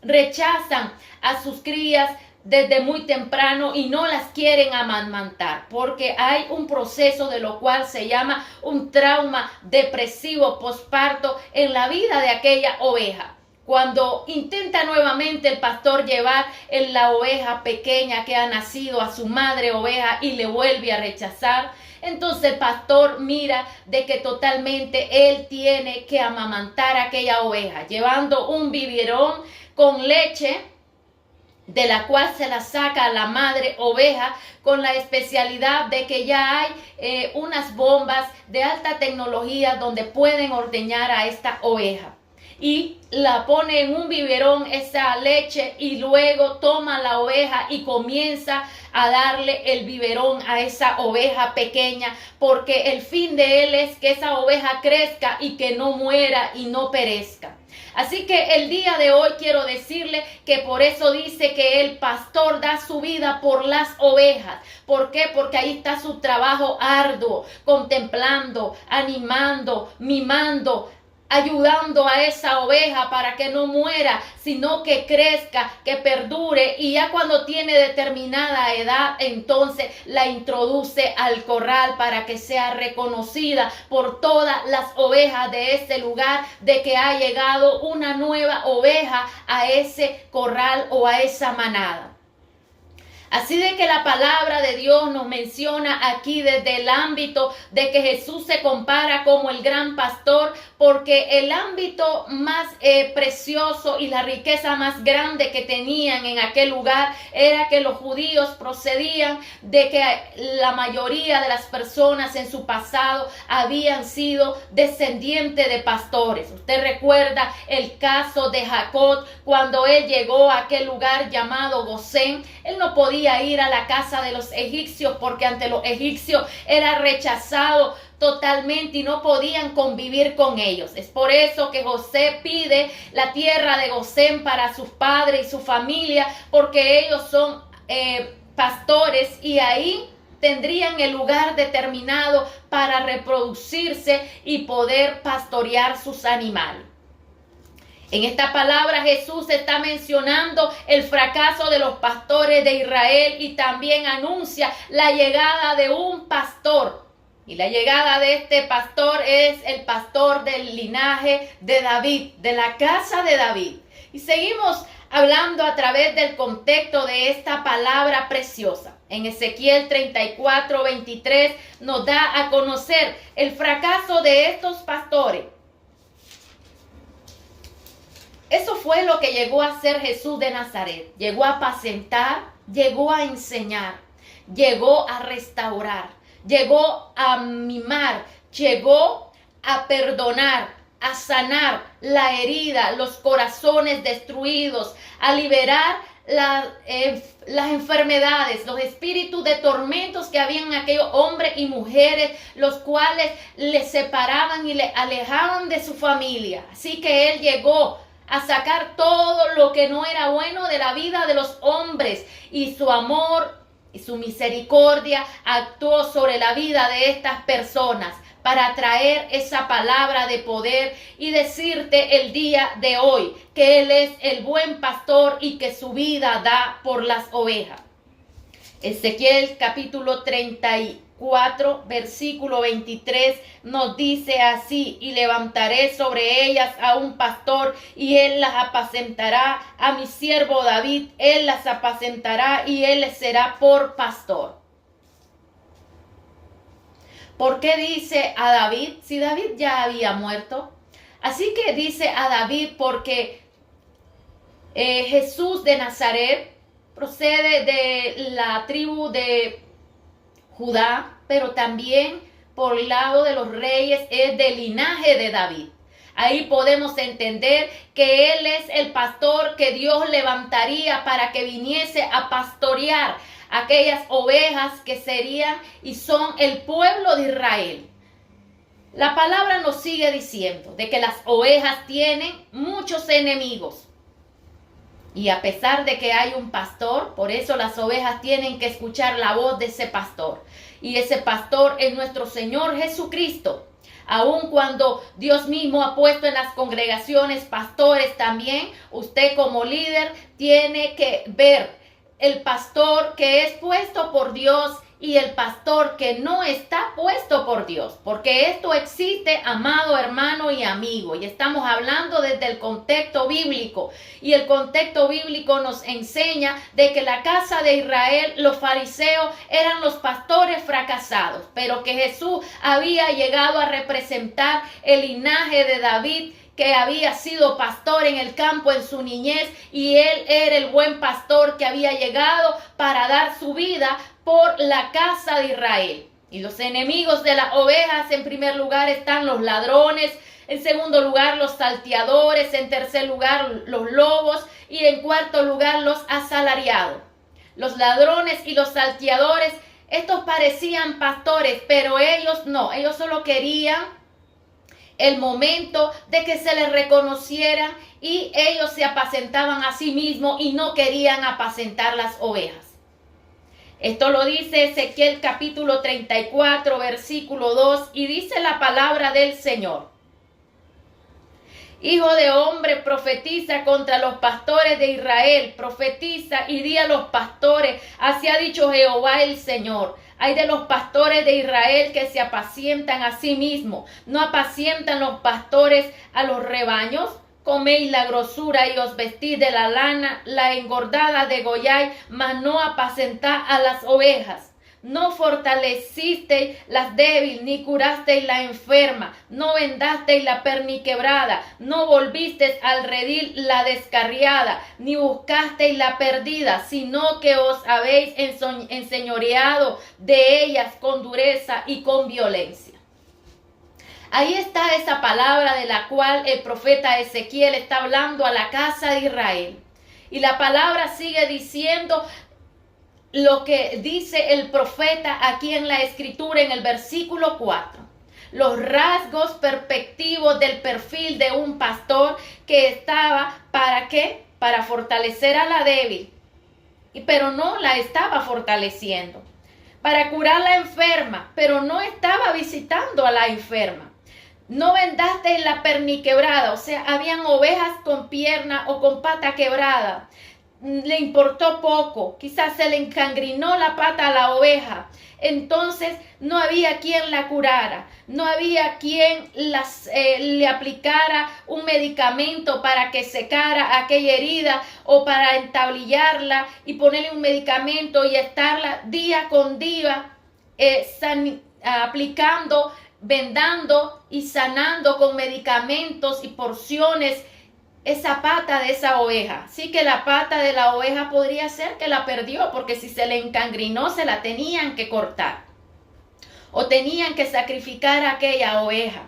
rechazan a sus crías desde muy temprano y no las quieren amamantar porque hay un proceso de lo cual se llama un trauma depresivo posparto en la vida de aquella oveja. Cuando intenta nuevamente el pastor llevar la oveja pequeña que ha nacido a su madre oveja y le vuelve a rechazar, entonces el pastor mira de que totalmente él tiene que amamantar a aquella oveja, llevando un biberón con leche de la cual se la saca a la madre oveja con la especialidad de que ya hay unas bombas de alta tecnología donde pueden ordeñar a esta oveja. y la pone en un biberón esa leche y luego toma la oveja y comienza a darle el biberón a esa oveja pequeña, porque el fin de él es que esa oveja crezca y que no muera y no perezca. Así que el día de hoy quiero decirle que por eso dice que el pastor da su vida por las ovejas. ¿Por qué? Porque ahí está su trabajo arduo, contemplando, animando, mimando, ayudando a esa oveja para que no muera, sino que crezca, que perdure, y ya cuando tiene determinada edad, entonces la introduce al corral para que sea reconocida por todas las ovejas de ese lugar, de que ha llegado una nueva oveja a ese corral o a esa manada. Así de que la palabra de Dios nos menciona aquí desde el ámbito de que Jesús se compara como el gran pastor, porque el ámbito más precioso y la riqueza más grande que tenían en aquel lugar era que los judíos procedían de que la mayoría de las personas en su pasado habían sido descendientes de pastores. Usted recuerda el caso de Jacob cuando él llegó a aquel lugar llamado Gosén. Él no podía ir a la casa de los egipcios porque ante los egipcios era rechazado totalmente y no podían convivir con ellos. Es por eso que José pide la tierra de Gosén para sus padres y su familia, porque ellos son pastores y ahí tendrían el lugar determinado para reproducirse y poder pastorear sus animales. En esta palabra Jesús está mencionando el fracaso de los pastores de Israel y también anuncia la llegada de un pastor. Y la llegada de este pastor es el pastor del linaje de David, de la casa de David. Y seguimos hablando a través del contexto de esta palabra preciosa. En Ezequiel 34:23 nos da a conocer el fracaso de estos pastores. Eso fue lo que llegó a hacer Jesús de Nazaret. Llegó a apacentar, llegó a enseñar, llegó a restaurar, llegó a mimar, llegó a perdonar, a sanar la herida, los corazones destruidos, a liberar las enfermedades, los espíritus de tormentos que habían en aquellos hombres y mujeres, los cuales les separaban y les alejaban de su familia. Así que Él llegó a sacar todo lo que no era bueno de la vida de los hombres, y su amor y su misericordia actuó sobre la vida de estas personas para traer esa palabra de poder y decirte el día de hoy que Él es el buen pastor y que su vida da por las ovejas. Ezequiel capítulo 34, versículo 23 nos dice así: y levantaré sobre ellas a un pastor y él las apacentará, a mi siervo David, él las apacentará y él les será por pastor. ¿Por qué dice a David? Si David ya había muerto. Así que dice a David porque Jesús de Nazaret procede de la tribu de Judá, pero también por el lado de los reyes es del linaje de David. Ahí podemos entender que Él es el pastor que Dios levantaría para que viniese a pastorear aquellas ovejas que serían y son el pueblo de Israel. La palabra nos sigue diciendo de que las ovejas tienen muchos enemigos. Y a pesar de que hay un pastor, por eso las ovejas tienen que escuchar la voz de ese pastor. Y ese pastor es nuestro Señor Jesucristo. Aun cuando Dios mismo ha puesto en las congregaciones pastores también, usted como líder tiene que ver el pastor que es puesto por Dios y el pastor que no está puesto por Dios, porque esto existe, amado hermano y amigo, y estamos hablando desde el contexto bíblico, y el contexto bíblico nos enseña de que la casa de Israel, los fariseos eran los pastores fracasados, pero que Jesús había llegado a representar el linaje de David, que había sido pastor en el campo en su niñez, y él era el buen pastor que había llegado para dar su vida por la casa de Israel. Y los enemigos de las ovejas, en primer lugar, están los ladrones, En segundo lugar, los salteadores. En tercer lugar, los lobos. Y en cuarto lugar, los asalariados. Los ladrones y los salteadores, estos parecían pastores, pero ellos no. Ellos solo querían el momento de que se les reconocieran y ellos se apacentaban a sí mismos y no querían apacentar las ovejas. Esto lo dice Ezequiel capítulo 34, versículo 2, y dice la palabra del Señor. Hijo de hombre, profetiza contra los pastores de Israel, profetiza y di a los pastores, así ha dicho Jehová el Señor. Hay de los pastores de Israel que se apacientan a sí mismos. ¿No apacientan los pastores a los rebaños? Coméis la grosura y os vestís de la lana, la engordada degolláis, mas no apacentáis a las ovejas. No fortalecisteis las débiles, ni curasteis la enferma, no vendasteis la perniquebrada, no volvisteis al redil la descarriada, ni buscasteis la perdida, sino que os habéis enseñoreado de ellas con dureza y con violencia. Ahí está esa palabra de la cual el profeta Ezequiel está hablando a la casa de Israel. Y la palabra sigue diciendo lo que dice el profeta aquí en la escritura en el versículo 4. Los rasgos perspectivos del perfil de un pastor que estaba, ¿para qué? Para fortalecer a la débil, pero no la estaba fortaleciendo. Para curar a la enferma, pero no estaba visitando a la enferma. No vendaste la perniquebrada, o sea, habían ovejas con pierna o con pata quebrada. Le importó poco, quizás se le encangrinó la pata a la oveja, entonces no había quien la curara, no había quien le aplicara un medicamento para que secara aquella herida o para entablillarla y ponerle un medicamento y estarla día con día aplicando, vendando y sanando con medicamentos y porciones esa pata de esa oveja. Sí que la pata de la oveja podría ser que la perdió, porque si se le encangrinó se la tenían que cortar o tenían que sacrificar a aquella oveja.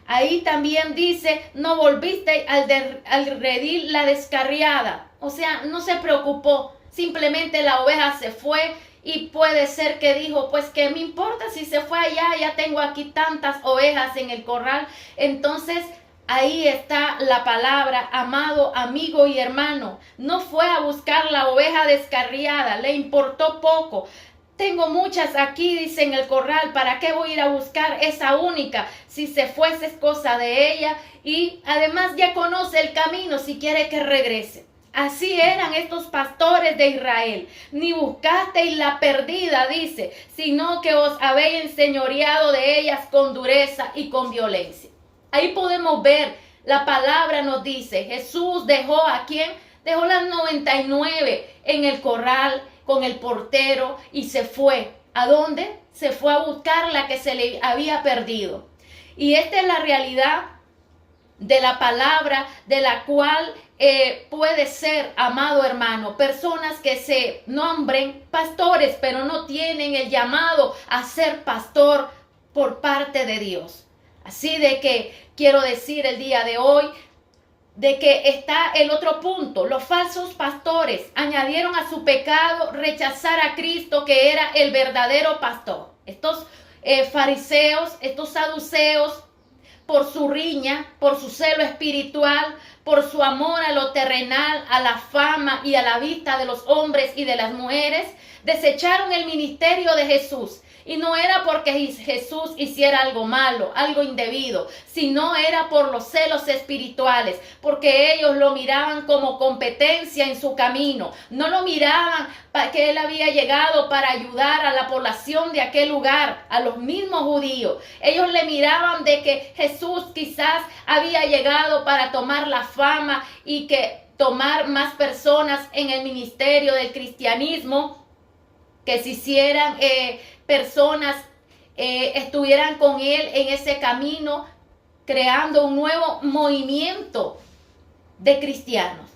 Ahí también dice, no volviste al redil la descarriada, o sea, no se preocupó, simplemente la oveja se fue. Y puede ser que dijo, pues ¿qué me importa si se fue allá? Ya tengo aquí tantas ovejas en el corral. Entonces ahí está la palabra, amado amigo y hermano. No fue a buscar la oveja descarriada, le importó poco. Tengo muchas aquí, dice, en el corral, ¿para qué voy a ir a buscar esa única? Si se fuese es cosa de ella y además ya conoce el camino si quiere que regrese. Así eran estos pastores de Israel. Ni buscasteis la perdida, dice, sino que os habéis enseñoreado de ellas con dureza y con violencia. Ahí podemos ver, la palabra nos dice, Jesús dejó ¿a quién? Dejó las 99 en el corral con el portero y se fue. ¿A dónde? Se fue a buscar la que se le había perdido. Y esta es la realidad de la palabra de la cual puede ser, amado hermano, personas que se nombren pastores, pero no tienen el llamado a ser pastor por parte de Dios. Así de que quiero decir el día de hoy, de que está el otro punto. Los falsos pastores añadieron a su pecado rechazar a Cristo, que era el verdadero pastor. Estos fariseos, estos saduceos, por su riña, por su celo espiritual, por su amor a lo terrenal, a la fama y a la vista de los hombres y de las mujeres, desecharon el ministerio de Jesús. Y no era porque Jesús hiciera algo malo, algo indebido, sino era por los celos espirituales, porque ellos lo miraban como competencia en su camino. No lo miraban que él había llegado para ayudar a la población de aquel lugar, a los mismos judíos. Ellos le miraban de que Jesús quizás había llegado para tomar la fama y que tomar más personas en el ministerio del cristianismo, que se hicieran personas estuvieran con él en ese camino, creando un nuevo movimiento de cristianos.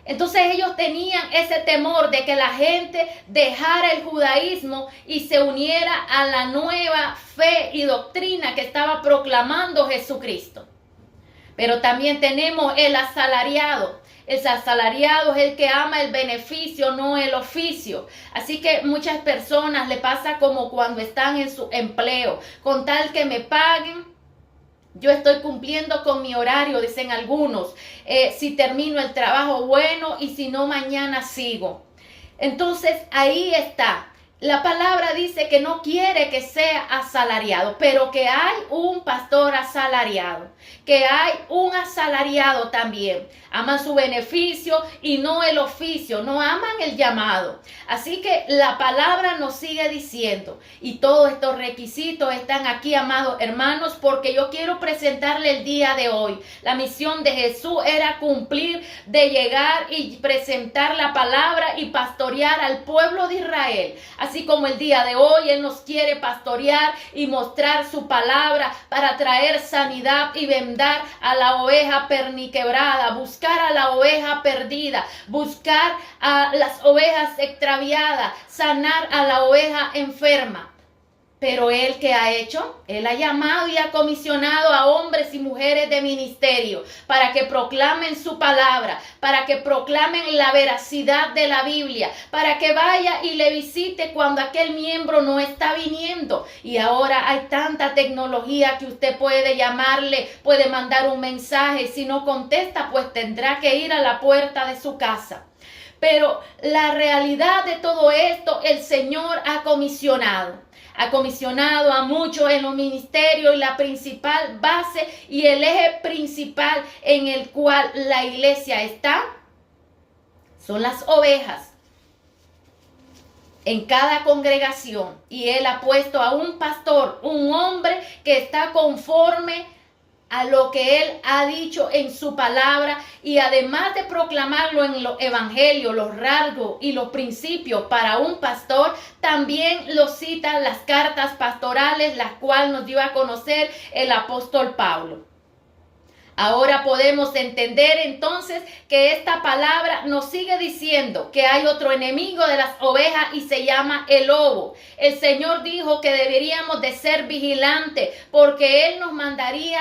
Entonces ellos tenían ese temor de que la gente dejara el judaísmo y se uniera a la nueva fe y doctrina que estaba proclamando Jesucristo. Pero también tenemos el asalariado. El asalariado es el que ama el beneficio, no el oficio. Así que muchas personas le pasa como cuando están en su empleo. Con tal que me paguen, yo estoy cumpliendo con mi horario, dicen algunos. Si termino el trabajo, bueno, y si no, mañana sigo. Entonces, ahí está. La palabra dice que no quiere que sea asalariado, pero que hay un pastor asalariado, que hay un asalariado también. Aman su beneficio y no el oficio, no aman el llamado. Así que la palabra nos sigue diciendo, y todos estos requisitos están aquí, amados hermanos, porque yo quiero presentarle el día de hoy. La misión de Jesús era cumplir, de llegar y presentar la palabra y pastorear al pueblo de Israel. Así como el día de hoy Él nos quiere pastorear y mostrar su palabra para traer sanidad y vendar a la oveja perniquebrada, buscar a la oveja perdida, buscar a las ovejas extraviadas, sanar a la oveja enferma. Pero Él, ¿qué ha hecho? Él ha llamado y ha comisionado a hombres y mujeres de ministerio para que proclamen su palabra, para que proclamen la veracidad de la Biblia, para que vaya y le visite cuando aquel miembro no está viniendo. Y ahora hay tanta tecnología que usted puede llamarle, puede mandar un mensaje. Si no contesta, pues tendrá que ir a la puerta de su casa. Pero la realidad de todo esto, el Señor ha comisionado a muchos en los ministerios, y la principal base y el eje principal en el cual la iglesia está son las ovejas en cada congregación. Y Él ha puesto a un pastor, un hombre que está conforme a lo que Él ha dicho en su palabra, y además de proclamarlo en los evangelios, los rasgos y los principios para un pastor, también lo citan las cartas pastorales, las cuales nos dio a conocer el apóstol Pablo. Ahora podemos entender entonces que esta palabra nos sigue diciendo que hay otro enemigo de las ovejas y se llama el lobo. El Señor dijo que deberíamos de ser vigilantes porque Él nos mandaría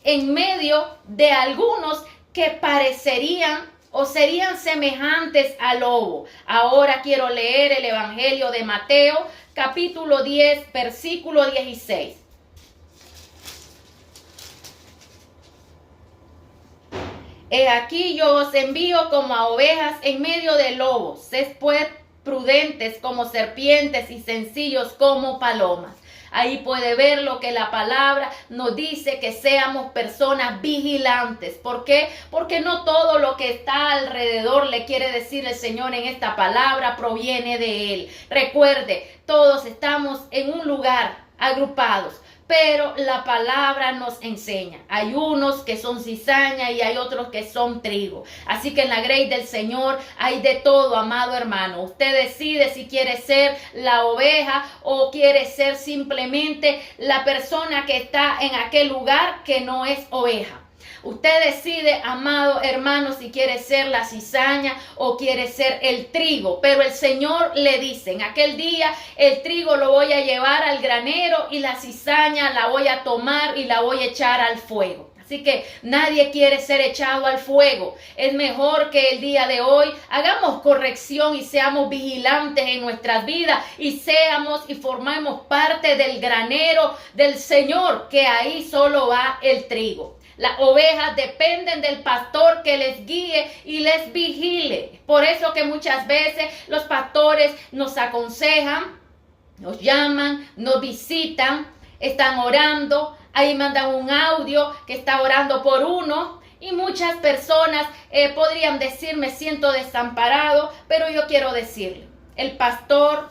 en medio de algunos que parecerían o serían semejantes al lobo. Ahora quiero leer el Evangelio de Mateo, capítulo 10, versículo 16. He aquí yo os envío como a ovejas en medio de lobos. Sed pues prudentes como serpientes y sencillos como palomas. Ahí puede ver lo que la palabra nos dice, que seamos personas vigilantes. ¿Por qué? Porque no todo lo que está alrededor, le quiere decir el Señor en esta palabra, proviene de Él. Recuerde, todos estamos en un lugar agrupados, pero la palabra nos enseña. Hay unos que son cizaña y hay otros que son trigo. Así que en la grey del Señor hay de todo, amado hermano. Usted decide si quiere ser la oveja o quiere ser simplemente la persona que está en aquel lugar que no es oveja. Usted decide, amado hermano, si quiere ser la cizaña o quiere ser el trigo. Pero el Señor le dice, en aquel día el trigo lo voy a llevar al granero y la cizaña la voy a tomar y la voy a echar al fuego. Así que nadie quiere ser echado al fuego. Es mejor que el día de hoy hagamos corrección y seamos vigilantes en nuestras vidas y seamos y formamos parte del granero del Señor, que ahí solo va el trigo. Las ovejas dependen del pastor que les guíe y les vigile. Por eso que muchas veces los pastores nos aconsejan, nos llaman, nos visitan, están orando, ahí mandan un audio que está orando por uno. Y muchas personas podrían decir, me siento desamparado, pero yo quiero decirle, el pastor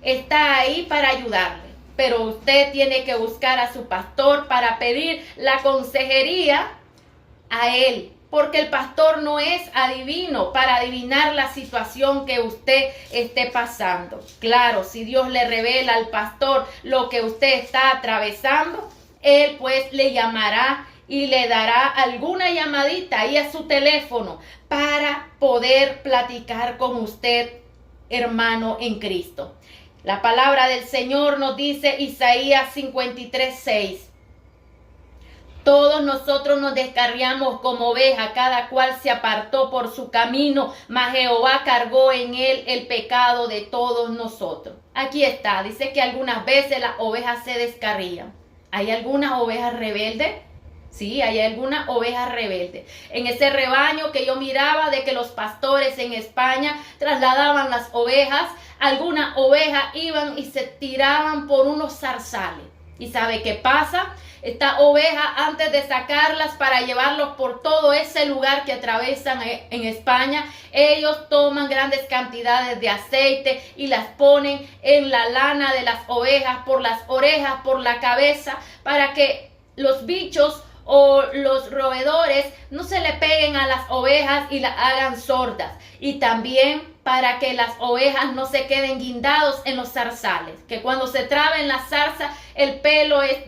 está ahí para ayudarle. Pero usted tiene que buscar a su pastor para pedir la consejería a él. Porque el pastor no es adivino para adivinar la situación que usted esté pasando. Claro, si Dios le revela al pastor lo que usted está atravesando, él pues le llamará y le dará alguna llamadita ahí a su teléfono para poder platicar con usted, hermano en Cristo. La palabra del Señor nos dice, Isaías 53:6. Todos nosotros nos descarriamos como oveja, cada cual se apartó por su camino, mas Jehová cargó en él el pecado de todos nosotros. Aquí está, dice que algunas veces las ovejas se descarrían. ¿Hay algunas ovejas rebeldes? Sí, hay algunas ovejas rebeldes. En ese rebaño que yo miraba de que los pastores en España trasladaban las ovejas, algunas ovejas iban y se tiraban por unos zarzales. ¿Y sabe qué pasa? Esta oveja, antes de sacarlas para llevarlos por todo ese lugar que atravesan en España, ellos toman grandes cantidades de aceite y las ponen en la lana de las ovejas, por las orejas, por la cabeza, para que los bichos o los roedores no se le peguen a las ovejas y las hagan sordas. Y también para que las ovejas no se queden guindados en los zarzales, que cuando se traba en la zarza, el pelo es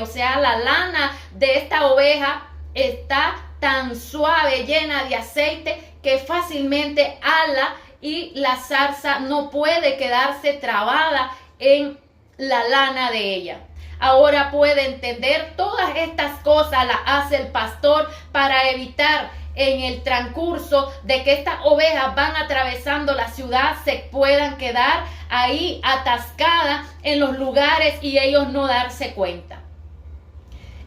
o sea, la lana de esta oveja está tan suave, llena de aceite, que fácilmente ala y la zarza no puede quedarse trabada en la lana de ella. Ahora puede entender, todas estas cosas las hace el pastor para evitar en el transcurso de que estas ovejas van atravesando la ciudad, se puedan quedar ahí atascadas en los lugares y ellos no darse cuenta.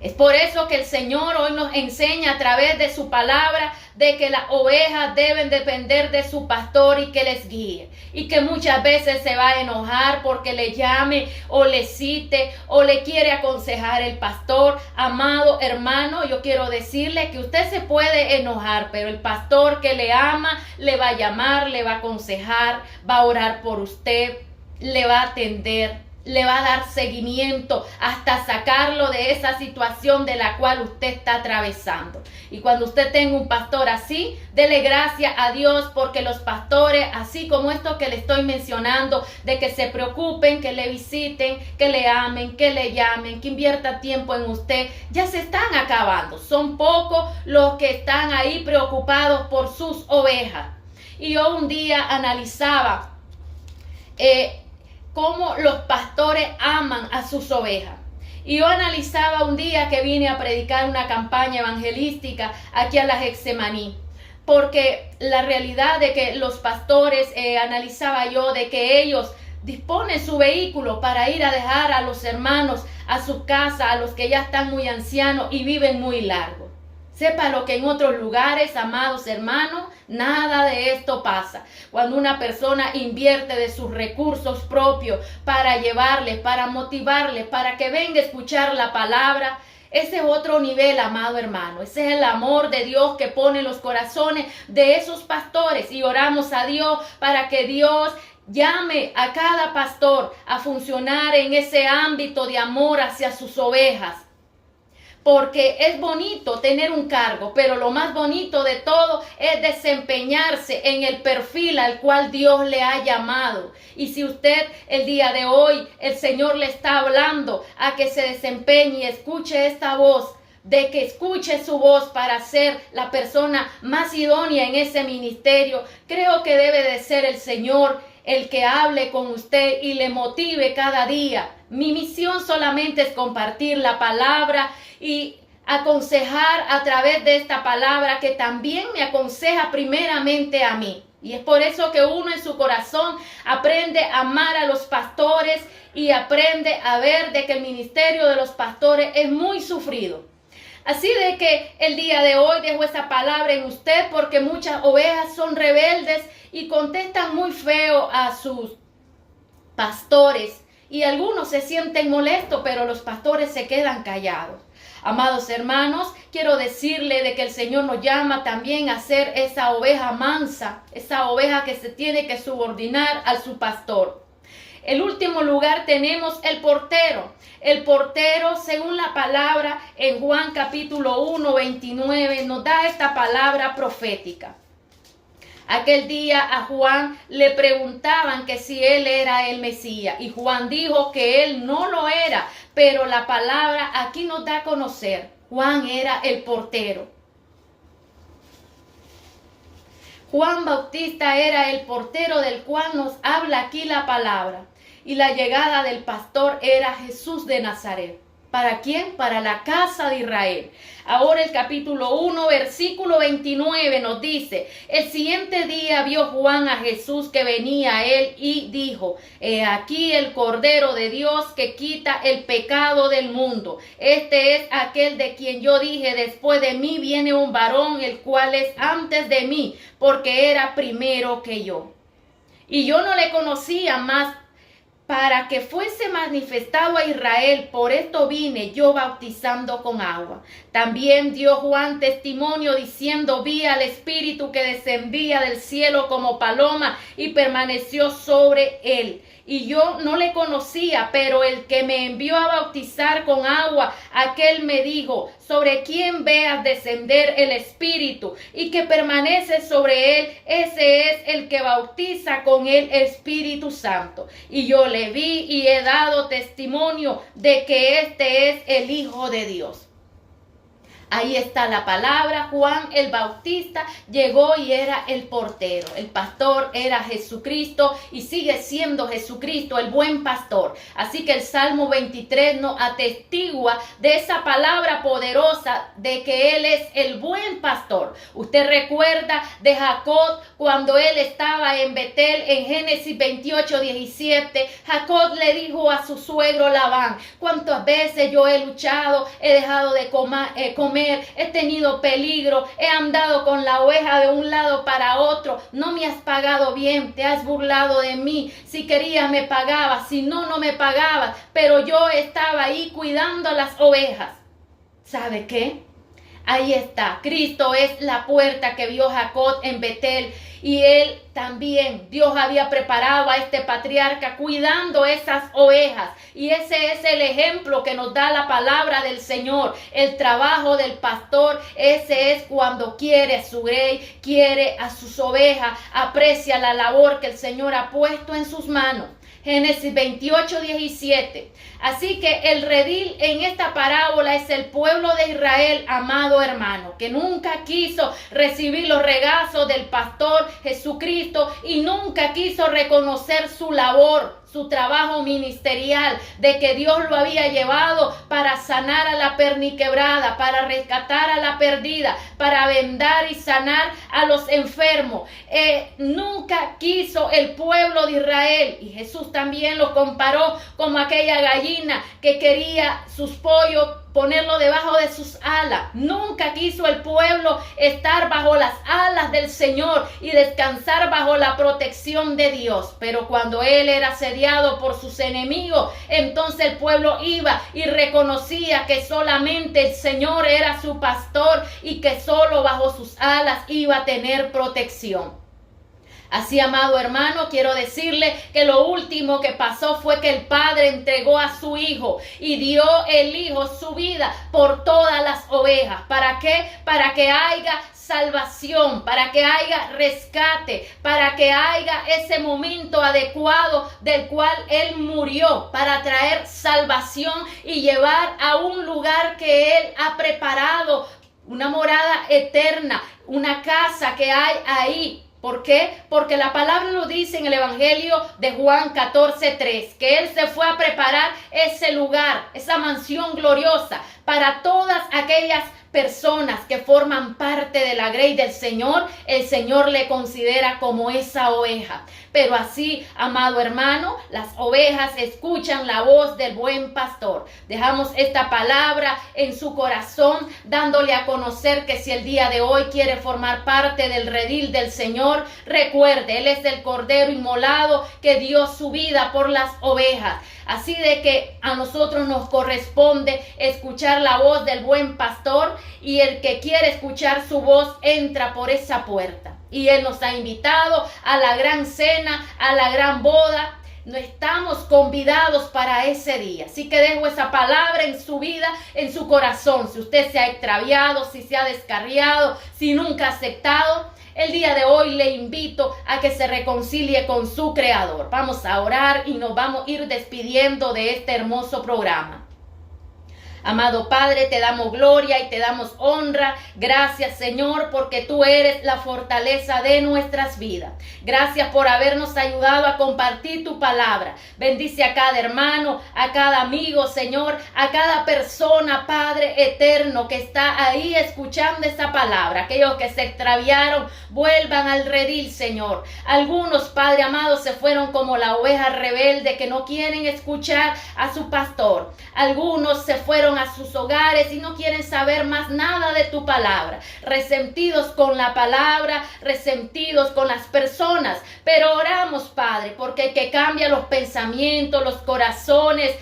Es por eso que el Señor hoy nos enseña a través de su palabra de que las ovejas deben depender de su pastor y que les guíe. Y que muchas veces se va a enojar porque le llame o le cite o le quiere aconsejar el pastor. Amado hermano, yo quiero decirle que usted se puede enojar, pero el pastor que le ama le va a llamar, le va a aconsejar, va a orar por usted, le va a atender, le va a dar seguimiento hasta sacarlo de esa situación de la cual usted está atravesando. Y cuando usted tenga un pastor así, dele gracias a Dios, porque los pastores, así como estos que le estoy mencionando, de que se preocupen, que le visiten, que le amen, que le llamen, que invierta tiempo en usted, ya se están acabando. Son pocos los que están ahí preocupados por sus ovejas. Y yo un día analizaba cómo los pastores aman a sus ovejas. Y yo analizaba un día que vine a predicar una campaña evangelística aquí a la Getsemaní, porque la realidad de que los pastores, analizaba yo de que ellos disponen su vehículo para ir a dejar a los hermanos a su casa, a los que ya están muy ancianos y viven muy largo. Sepa lo que en otros lugares, amados hermanos, nada de esto pasa. Cuando una persona invierte de sus recursos propios para llevarles, para motivarles, para que venga a escuchar la palabra, ese es otro nivel, amado hermano. Ese es el amor de Dios que pone en los corazones de esos pastores. Y oramos a Dios para que Dios llame a cada pastor a funcionar en ese ámbito de amor hacia sus ovejas. Porque es bonito tener un cargo, pero lo más bonito de todo es desempeñarse en el perfil al cual Dios le ha llamado. Y si usted el día de hoy, el Señor le está hablando a que se desempeñe y escuche esta voz, de que escuche su voz para ser la persona más idónea en ese ministerio, creo que debe de ser el Señor el que hable con usted y le motive cada día. Mi misión solamente es compartir la palabra y aconsejar a través de esta palabra que también me aconseja primeramente a mí. Y es por eso que uno en su corazón aprende a amar a los pastores y aprende a ver de que el ministerio de los pastores es muy sufrido. Así de que el día de hoy dejo esa palabra en usted, porque muchas ovejas son rebeldes y contestan muy feo a sus pastores. Y algunos se sienten molestos, pero los pastores se quedan callados. Amados hermanos, quiero decirle de que el Señor nos llama también a ser esa oveja mansa, esa oveja que se tiene que subordinar a su pastor. En último lugar tenemos el portero. El portero, según la palabra en Juan capítulo 1, 29, nos da esta palabra profética. Aquel día a Juan le preguntaban que si él era el Mesías, y Juan dijo que él no lo era, pero la palabra aquí nos da a conocer, Juan era el portero. Juan Bautista era el portero del cual nos habla aquí la palabra, y la llegada del pastor era Jesús de Nazaret. ¿Para quién? Para la casa de Israel. Ahora el capítulo 1, versículo 29 nos dice: el siguiente día vio Juan a Jesús que venía a él y dijo: he aquí el Cordero de Dios que quita el pecado del mundo. Este es aquel de quien yo dije: después de mí viene un varón, el cual es antes de mí, porque era primero que yo. Y yo no le conocía más, para que fuese manifestado a Israel. Por esto vine yo bautizando con agua. También dio Juan testimonio diciendo: vi al Espíritu que descendía del cielo como paloma y permaneció sobre él. Y yo no le conocía, pero el que me envió a bautizar con agua, aquel me dijo: sobre quien veas descender el Espíritu y que permanece sobre él, ese es el que bautiza con el Espíritu Santo. Y yo le vi y he dado testimonio de que este es el Hijo de Dios. Ahí está la palabra. Juan el Bautista llegó y era el portero. El pastor era Jesucristo y sigue siendo Jesucristo el buen pastor. Así que el Salmo 23 nos atestigua de esa palabra poderosa de que Él es el buen pastor. Usted recuerda de Jacob cuando él estaba en Betel en Génesis 28:17. Jacob le dijo a su suegro Labán: cuántas veces yo he luchado, he dejado de comer, he tenido peligro, he andado con la oveja de un lado para otro, no me has pagado bien, te has burlado de mí, si querías me pagabas, si no, no me pagabas, pero yo estaba ahí cuidando las ovejas. ¿Sabe qué? Ahí está, Cristo es la puerta que vio Jacob en Betel. Y él también, Dios había preparado a este patriarca cuidando esas ovejas. Y ese es el ejemplo que nos da la palabra del Señor. El trabajo del pastor, ese es cuando quiere a su rey, quiere a sus ovejas, aprecia la labor que el Señor ha puesto en sus manos. Génesis 28:17. Así que el redil en esta parábola es el pueblo de Israel, amado hermano, que nunca quiso recibir los regazos del pastor Jesucristo y nunca quiso reconocer su labor, su trabajo ministerial, de que Dios lo había llevado para sanar a la perniquebrada, para rescatar a la perdida, para vendar y sanar a los enfermos. Nunca quiso el pueblo de Israel, y Jesús también lo comparó como aquella gallina que quería sus pollos ponerlo debajo de sus alas. Nunca quiso el pueblo estar bajo las alas del Señor y descansar bajo la protección de Dios. Pero cuando él era asediado por sus enemigos, entonces el pueblo iba y reconocía que solamente el Señor era su pastor y que solo bajo sus alas iba a tener protección. Así, amado hermano, quiero decirle que lo último que pasó fue que el Padre entregó a su Hijo y dio el Hijo su vida por todas las ovejas. ¿Para qué? Para que haya salvación, para que haya rescate, para que haya ese momento adecuado del cual Él murió, para traer salvación y llevar a un lugar que Él ha preparado, una morada eterna, una casa que hay ahí. ¿Por qué? Porque la palabra lo dice en el Evangelio de Juan 14:3, que Él se fue a preparar ese lugar, esa mansión gloriosa para todas aquellas personas que forman parte de la grey del Señor. El Señor le considera como esa oveja. Pero así, amado hermano, las ovejas escuchan la voz del buen pastor. Dejamos esta palabra en su corazón, dándole a conocer que si el día de hoy quiere formar parte del redil del Señor, recuerde, Él es el cordero inmolado que dio su vida por las ovejas. Así de que a nosotros nos corresponde escuchar la voz del buen pastor, y el que quiere escuchar su voz entra por esa puerta. Y Él nos ha invitado a la gran cena, a la gran boda. No estamos convidados para ese día. Así que dejo esa palabra en su vida, en su corazón. Si usted se ha extraviado, si se ha descarriado, si nunca ha aceptado, el día de hoy le invito a que se reconcilie con su Creador. Vamos a orar y nos vamos a ir despidiendo de este hermoso programa. Amado Padre, te damos gloria y te damos honra. Gracias, Señor, porque tú eres la fortaleza de nuestras vidas. Gracias por habernos ayudado a compartir tu palabra. Bendice a cada hermano, a cada amigo, Señor, a cada persona, Padre eterno, que está ahí escuchando esa palabra. Aquellos que se extraviaron, vuelvan al redil, Señor. Algunos, Padre amado, se fueron como la oveja rebelde que no quieren escuchar a su pastor. Algunos se fueron a sus hogares y no quieren saber más nada de tu palabra, resentidos con la palabra, resentidos con las personas, pero oramos, Padre, porque el que cambia los pensamientos, los corazones,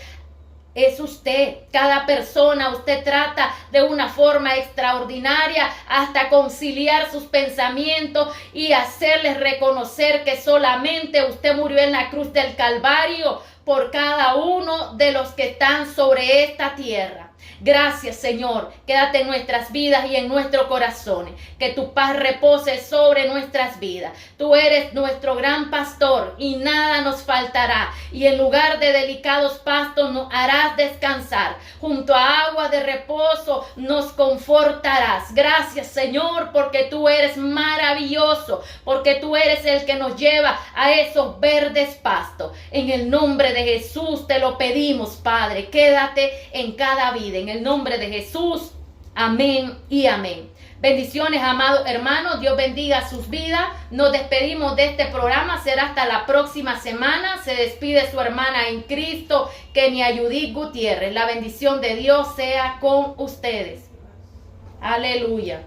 es usted. Cada persona usted trata de una forma extraordinaria hasta conciliar sus pensamientos y hacerles reconocer que solamente usted murió en la cruz del Calvario por cada uno de los que están sobre esta tierra. Gracias, Señor. Quédate en nuestras vidas y en nuestros corazones. Que tu paz repose sobre nuestras vidas. Tú eres nuestro gran pastor y nada nos faltará. Y en lugar de delicados pastos nos harás descansar. Junto a agua de reposo nos confortarás. Gracias, Señor, porque tú eres maravilloso. Porque tú eres el que nos lleva a esos verdes pastos. En el nombre de Jesús te lo pedimos, Padre. Quédate en cada vida. En el nombre de Jesús. Amén y amén. Bendiciones, amados hermanos. Dios bendiga sus vidas. Nos despedimos de este programa. Será hasta la próxima semana. Se despide su hermana en Cristo, Kenia Judith Gutiérrez. La bendición de Dios sea con ustedes. Aleluya.